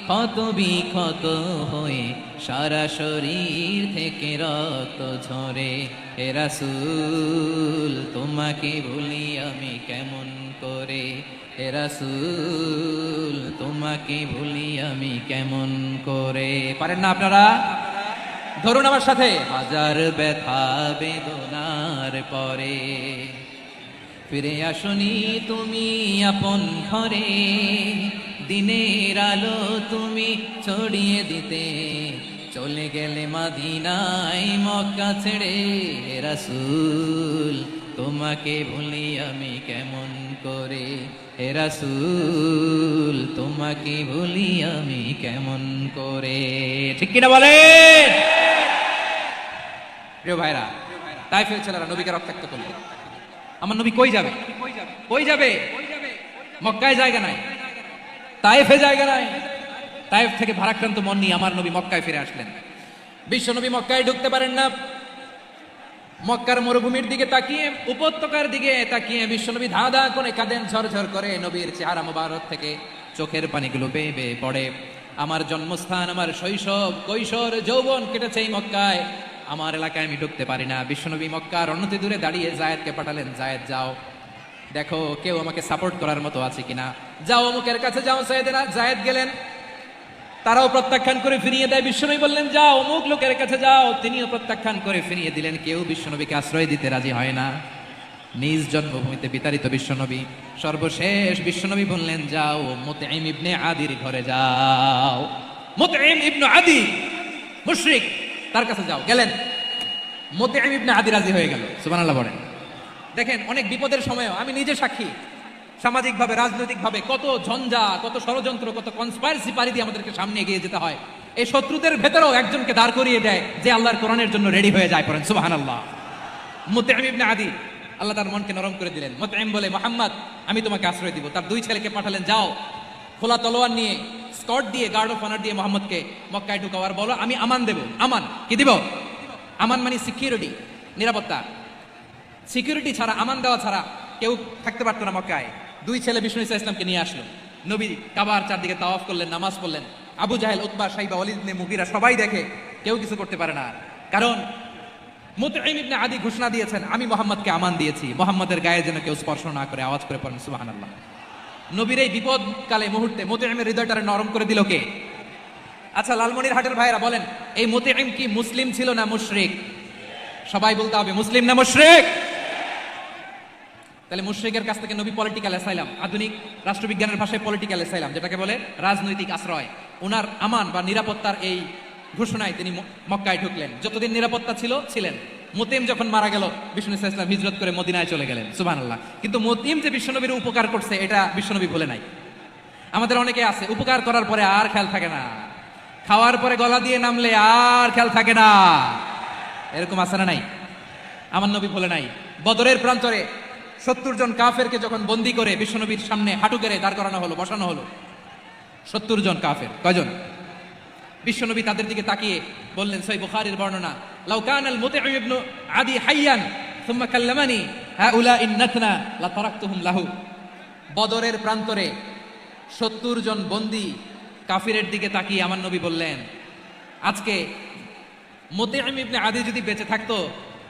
ক্ষত বিক্ষত হয়ে সারা শরীর থেকে রক্ত ঝরে। হে রাসূল তোমাকে ভুলি আমি কেমন করে, হে রাসূল তোমাকে ভুলি আমি কেমন করে। পারেন না আপনারা? ধরুন আমার সাথে। হাজার ব্যথা বেদনার পরে ফিরে আসনি তুমি আপন ঘরে, দিনের আলো তুমি ছড়িয়ে দিতে চলে গেলে মদিনায় মক্কা ছেড়ে। হে রাসূল তোমাকে ভুলি আমি কেমন করে, হে রাসূল তোমাকে ভুলি আমি কেমন করে। ঠিক কিনা বলেন? প্রিয় ভাইরা, তাইফের ছেলেরা নবীকে রক্তাক্ত করলো। আমার নবী কই যাবে? কই যাবে? মক্কায় জায়গা নাই, তাইফে জায়গা নাই। তাইফ থেকে ভারাক্রান্ত মন নিয়ে আমার নবী মক্কায় ফিরে আসলেন। বিশ্ব নবী মক্কায় ঢুকতে পারেন না। মক্কার মরুভূমির দিকে তাকিয়ে, উপত্যকার দিকে তাকিয়ে বিশ্বনবী ধা ধা করে কাঁদেন, ঝরঝর করে। নবীর চেহারা মোবারক থেকে চোখের পানিগুলো বেয়ে বেয়ে পড়ে। আমার জন্মস্থান, আমার শৈশব, কৈশোর, যৌবন কেটেছে এই মক্কায়, আমার এলাকায় আমি ঢুকতে পারি না। বিশ্বনবী মক্কার অনতি দূরে দাঁড়িয়ে জায়েদকে পাঠালেন, জায়েদ যাও দেখো কেউ আমাকে সাপোর্ট করার মতো আছে কিনা, যাও অমুকের কাছে যাও। জায়েদ গেলেন, তারাও প্রত্যাখ্যান করে ফিরিয়ে দেয়। বিশ্বনবী বললেন যাও অমুক লোকের কাছে যাও, তিনিও প্রত্যাখ্যান করে ফিরিয়ে দিলেন। কেউ বিশ্বনবীকে আশ্রয় দিতে রাজি হয় না। নিজ জন্মভূমিতে বিতাড়িত বিশ্বনবী সর্বশেষ বিশ্বনবী বললেন যাও মুতঈম ইবনে আদির ঘরে যাও। মুতঈম ইবনে আদি মুশরিক, তার কাছে যাও। গেলেন, মুতঈম ইবনে আদি রাজি হয়ে গেল। সুবহানাল্লাহ বলেন। দেখেন, অনেক বিপদের সময়ও আমি নিজে সাক্ষী, সামাজিকভাবে, রাজনৈতিকভাবে কত ঝঞ্ঝা, কত ষড়যন্ত্র, কত কনস্পাইরেসি পাড়ি দিয়ে আমাদেরকে সামনে এগিয়ে যেতে হয়। এই শত্রুদের ভেতরেও একজনকে দাঁড় করিয়ে দেয় যে আল্লাহর কোরআনের জন্য রেডি হয়ে যায়। পড়েন সুবহানাল্লাহ। মুতঈম ইবনে আদি, আল্লাহ তার মনকে নরম করে দিলেন। মুতঈম বলে, মুহাম্মদ আমি তোমাকে আশ্রয় দিব। তার দুই ছেলেকে পাঠালেন, যাও খোলা তলোয়ার নিয়ে, স্কট দিয়ে, গার্ড অফ অনার দিয়ে মোহাম্মদকে মক্কায় ঢুকাও, আর বলো আমি আমান দেব। আমান কি দিব? আমান মানে সিকিউরিটি, নিরাপত্তা। সিকিউরিটি ছাড়া, আমান দেওয়া ছাড়া কেউ থাকতে পারতো না মক্কায়। দুই ছেলে বিষ্ণু ইসা ইসলামকে নিয়ে আসলো। নবী কাবার চারদিকে তাওয়াফ করলেন, নামাজ পড়লেন। আবু জাহেল, উতবা, শাইবা, ওয়ালিদ ইবনে মুগীরা সবাই দেখে, কেউ কিছু করতে পারে না। কারণ মুতঈম ইবনে আদি ঘোষণা দিয়েছেন আমি মোহাম্মদকে আমান দিয়েছি, মোহাম্মদের গায়ে যেন কেউ স্পর্শ না করে। আওয়াজ করে পড়েন সুবহানাল্লাহ। নবীর এই বিপদ কালে মুহূর্তে মুতঈমের হৃদয়টারে নরম করে দিল কে? আচ্ছা, লালমনির হাটের ভাইরা বলেন, এই মুতঈম কি মুসলিম ছিল না মুশরিক? সবাই বলতে হবে মুসলিম না মুশরিক। তাহলে মুশরিকের কাছ থেকে নবী পলিটিক্যাল অ্যাসাইলাম, আধুনিক রাষ্ট্রবিজ্ঞানের ভাষায় পলিটিক্যাল অ্যাসাইলাম যেটাকে বলে, রাজনৈতিক আশ্রয়। ওনার আমান বা নিরাপত্তার এই ঘোষণায় তিনি মক্কায় ঢুকলেন। যতদিন নিরাপত্তা ছিল ছিলেন। মুতঈম যখন মারা গেল, বিষ্ণু ইসলাম হিজরত করে মদিনায় চলে গেলেন। সুবহানাল্লাহ। কিন্তু মুতঈম যে বিশ্বনবীর উপকার করছে এটা বিশ্বনবী বলে নাই। আমাদের অনেকে আছে উপকার করার পরে আর খেয়াল থাকে না, খাওয়ার পরে গলা দিয়ে নামলে আর খেয়াল থাকে না। এরকম আছে না নাই? আমার নবী বলে নাই। বদরের প্রান্তরে 70 জন কাফেরকে যখন বন্দী করে বিশ্বনবীর সামনে হাঁটু গেড়ে দাঁড় করানো হলো, বসানো হলো, 70 জন কাফের। কয়জন? বিশ্বনবী তাদের দিকে তাকিয়ে বললেন, সহিহ বুখারীর বর্ণনা, লাউ কানাল মুতঈম ইবনে আদি হাইয়ান সুম্মা কাল্লামানি হাউলাইন নাতনা লা তারাকতুহুম লাহু। বদরের প্রান্তরে 70 জন বন্দী কাফিরের দিকে তাকিয়ে আমার নবী বললেন, আজকে মুতঈম ইবনে আদি যদি বেঁচে থাকতো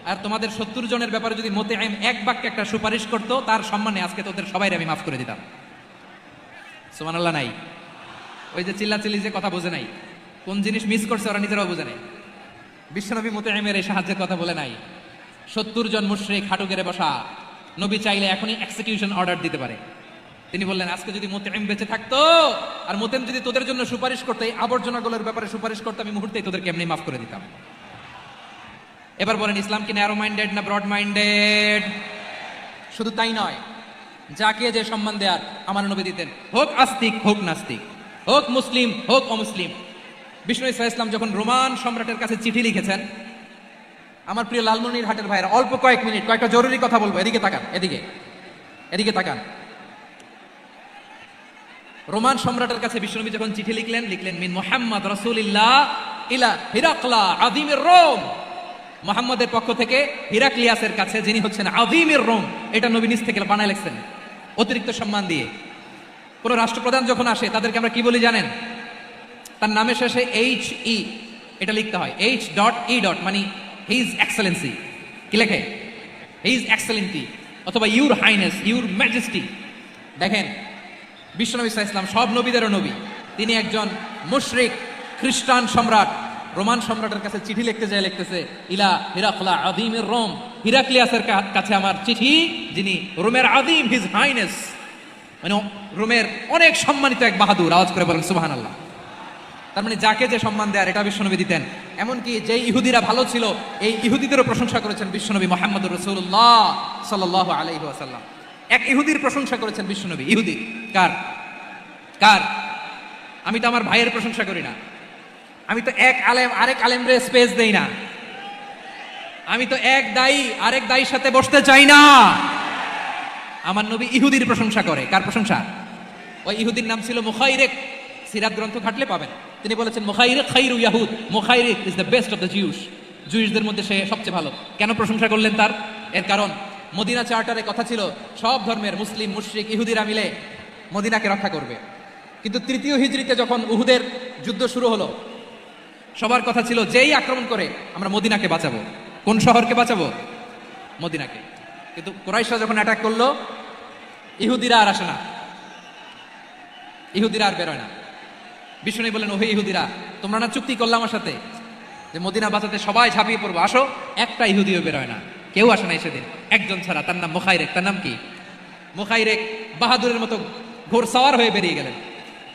আর তোমাদের 70 জনের ব্যাপারে যদি মুতঈম এক বাক্যে একটা সুপারিশ করতো, তার সম্মানে আজকে তোদের সবাইকে আমি মাফ করে দিতাম। সুবহানাল্লাহ নাই? ওই যে চিল্লাচিল্লি যে কথা বোঝে নাই, কোন জিনিস মিস করছে ওরা নিজেরাও বোঝে নাই। বিশ্বনবী মুতঈমের এই সাহায্যের কথা বলে নাই। 70 জন মুশরিক হাঁটু গেড়ে বসা, নবী চাইলে এখনই এক্সিকিউশন অর্ডার দিতে পারে। তিনি বললেন, আজকে যদি মুতঈম বেঁচে থাকতো আর মুতঈম যদি তোদের জন্য সুপারিশ করতো, এই আবর্জনাগুলোর ব্যাপারে সুপারিশ করতো, আমি মুহূর্তেই তোদেরকে এমনি মাফ করে দিতাম। এবার বলেন, ইসলাম কি ন্যারো মাইন্ডেড না ব্রড মাইন্ডেড? শুধু তাই নয়, যাকে যে সম্মান দেয়ার আমার নবী দিতেন, হোক আস্তিক হোক নাস্তিক, হোক মুসলিম হোক অমুসলিম। বিষ্ণু ইসলাম যখন রোমান সম্রাটের কাছে চিঠি লিখেছেন, আমার প্রিয় লালমনিরহাটের ভাইরা, অল্প কয়েক মিনিট কয়েকটা জরুরি কথা বলবো, এদিকে তাকান, এদিকে তাকান। রোমান সম্রাটের কাছে বিষ্ণুনবী যখন চিঠি লিখলেন মিন মুহাম্মদ রাসূলিল্লাহ ইলা হিরাকলা আযীমির রোম, মুহাম্মদের পক্ষ থেকে হিরাক্লিয়াসের কাছে, যিনি হচ্ছেন আযীমির রোম। এটা নবী নিজ থেকে বানায় লিখছেন অতিরিক্ত সম্মান দিয়ে। কোন রাষ্ট্রপ্রধান যখন আসে তাদেরকে আমরা কি বলি জানেন? তার নামের শেষে HE এটা লিখতে হয়, H.E. মানে হিজ এক্সেলেন্সি। কি লেখে? হিজ এক্সেলেন্সি অথবা ইউর হাইনেস, ইউর ম্যাজেস্টি। দেখেন, বিশ্বনবী সাল্লাল্লাহু আলাইহি ওয়াসাল্লাম সব নবীদেরও নবী, তিনি একজন মুশরিক খ্রিস্টান সম্রাট রোমান সম্রাটের কাছে চিঠি লিখতে যায়, লিখতেছে ইলা হিরাকলা আযীমির রোম, হিরাক্লিয়াসের কাছে আমার চিঠি, যিনি রোমের আযীম, হিজ হাইনেস, মানে রোমের অনেক সম্মানিত এক বাহাদুর। আওয়াজ করে বলেন সুবহানাল্লাহ। তার মানে যাকে যে সম্মান দেয়ার এটা বিশ্বনবী দিতেন। এমনকি যে ইহুদিরা ভালো ছিল, এই ইহুদিদেরও প্রশংসা করেছেন বিশ্বনবী মুহাম্মদুর রাসূলুল্লাহ সাল্লাল্লাহু আলাইহি ওয়াসাল্লাম। এক ইহুদির প্রশংসা করেছেন বিশ্বনবী। ইহুদি কার? আমি তো আমার ভাইয়ের প্রশংসা করি না, আমি তো এক আলেম আরেক আলেমরে স্পেস দেই না, আমি তো এক দায়ী আরেক দায়ীর সাথে বসতে চাই না। আমার নবী ইহুদির প্রশংসা করে। কার প্রশংসা? ওই ইহুদির নাম ছিল মুখাইরিক। সিরাত গ্রন্থ ঘাটলে পাবেন, তিনি বলেছেন মুখাইরিক খাইরু ইয়াহুদ, Mukhairiq is the best of the Jews. জুইশদের মধ্যে সে সবচেয়ে ভালো। কেন প্রশংসা করলেন তার? এর কারণ মদিনা চার্টারে কথা ছিল সব ধর্মের মুসলিম মুশরিক ইহুদিরা মিলে মদিনাকে রক্ষা করবে। কিন্তু তৃতীয় হিজরিতে যখন উহুদের যুদ্ধ শুরু হলো, সবার কথা ছিল যেই আক্রমণ করে আমরা মদিনাকে বাঁচাবো। কোন শহরকে বাঁচাবো? মদিনাকে। কিন্তু কুরাইশরা যখন অ্যাটাক করলো, ইহুদিরা আর আসে না, ইহুদিরা আর বেরোয় না। বিষ্ণু বললেন, ওহে ইহুদিরা, তোমরা না চুক্তি করলাম আমার সাথে যে মদিনা বাঁচাতে সবাই ঝাঁপিয়ে পড়বো, আসো। একটা ইহুদিও বেরোয় না, কেউ আসে না সেদিন, একজন ছাড়া, তার নাম মুখাইরেক। তার নাম কি? মুখাইরেক বাহাদুরের মতো ঘোড়সাওয়ার হয়ে বেরিয়ে গেলেন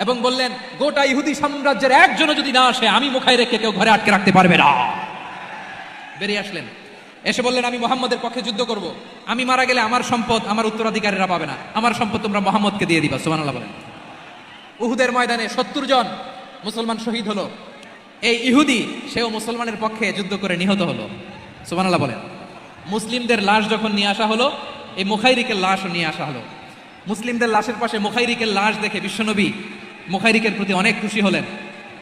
এবং বললেন, গোটা ইহুদি সাম্রাজ্যের একজনও যদি না আসে, আমি মুখাইরেককে কেউ ঘরে আটকে রাখতে পারবে না। বেরিয়ে আসলেন, এসে বললেন, আমি মুহাম্মদের পক্ষে যুদ্ধ করব, আমি মারা গেলে আমার সম্পদ আমার উত্তরাধিকারীরা পাবে না, আমার সম্পদ তোমরা মুহাম্মদকে দিয়ে দিবা। সুবহানাল্লাহ বলেন। উহুদের ময়দানে 70 জন মুসলমান শহীদ হলো। এই ইহুদি, সেও মুসলমানের পক্ষে যুদ্ধ করে নিহত হলো। সুবহানাল্লাহ বলেন। মুসলিমদের লাশ যখন নিয়ে আসা হলো, এই মুখাইরিকের লাশও নিয়ে আসা হলো। মুসলিমদের লাশের পাশে মুখাইরিকের লাশ দেখে বিশ্বনবী মুখাইরিকের প্রতি অনেক খুশি হলেন।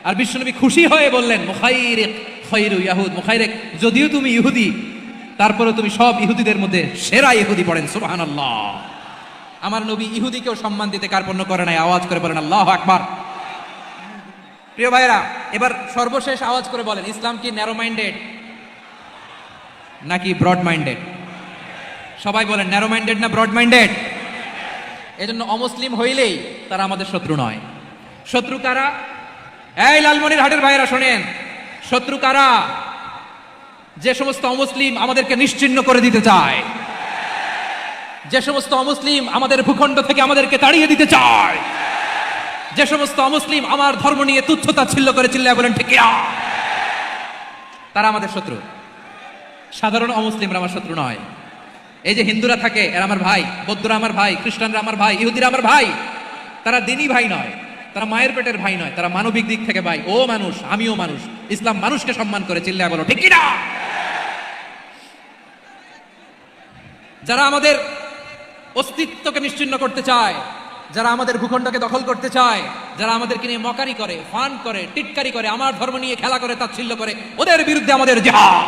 আর বিশ্বনবী খুশি হয়ে বললেন, মুখাইরিক খায়রু ইয়াহুদ, মুখাইরিক যদিও তুমি ইহুদি, তারপরে তুমি সব ইহুদিদের মধ্যে সেরা ইহুদি। পড়েন সুবহানাল্লাহ। আমার নবী ইহুদিকেও সম্মান দিতে কার্পণ্য করে নাই। আওয়াজ করে বলেন আল্লাহু আকবার। প্রিয় ভাইরা, এবার সর্বশেষ আওয়াজ করে বলেন, ইসলাম কি ন্যারো মাইন্ডেড নাকি ব্রড মাইন্ডেড? সবাই বলেন, ন্যারো মাইন্ডেড না ব্রড মাইন্ডেড? এজন্য অমুসলিম হইলেই তারা আমাদের শত্রু নয়। শত্রু কারা? এই লালমনিরহাটের ভাইরা শোনেন, শত্রু কারা? যে সমস্ত অমুসলিম আমাদেরকে নিশ্চিহ্ন করে দিতে চায়, যে সমস্ত অমুসলিম আমাদের ভূখণ্ড থেকে আমাদেরকে তাড়িয়ে দিতে চায়, যে সমস্ত অমুসলিম আমার ধর্ম নিয়ে তুচ্ছ-তাচ্ছিল্য করে চিল্লায় বলেন ঠিক কিনা, তারা আমাদের শত্রু। সাধারণ অমুসলিমরা আমার শত্রু নয়। এই যে হিন্দুরা থাকে, এরা আমার ভাই, বৌদ্ধরা আমার ভাই, খ্রিস্টানরা আমার ভাই, ইহুদিরা আমার ভাই। তারা দিনই ভাই নয়, তারা মায়ের পেটের ভাই নয়, তারা মানবিক দিক থেকে ভাই। ও মানুষ, আমিও মানুষ। ইসলাম মানুষকে সম্মান করে, চিল্লায় বলো ঠিক কিনা। যারা আমাদের অস্তিত্বকে নিশ্চিহ্ন করতে চায়, যারা আমাদের ভূখণ্ডকে দখল করতে চায়, যারা আমাদেরকে নিয়ে মকারি করে, ফান করে, টিটকারি করে, আমার ধর্ম নিয়ে খেলা করে, তাচ্ছিল্য করে, ওদের বিরুদ্ধে আমাদের জিহাদ।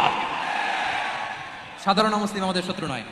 সাধারণ মুসলিম আমাদের শত্রু নয়।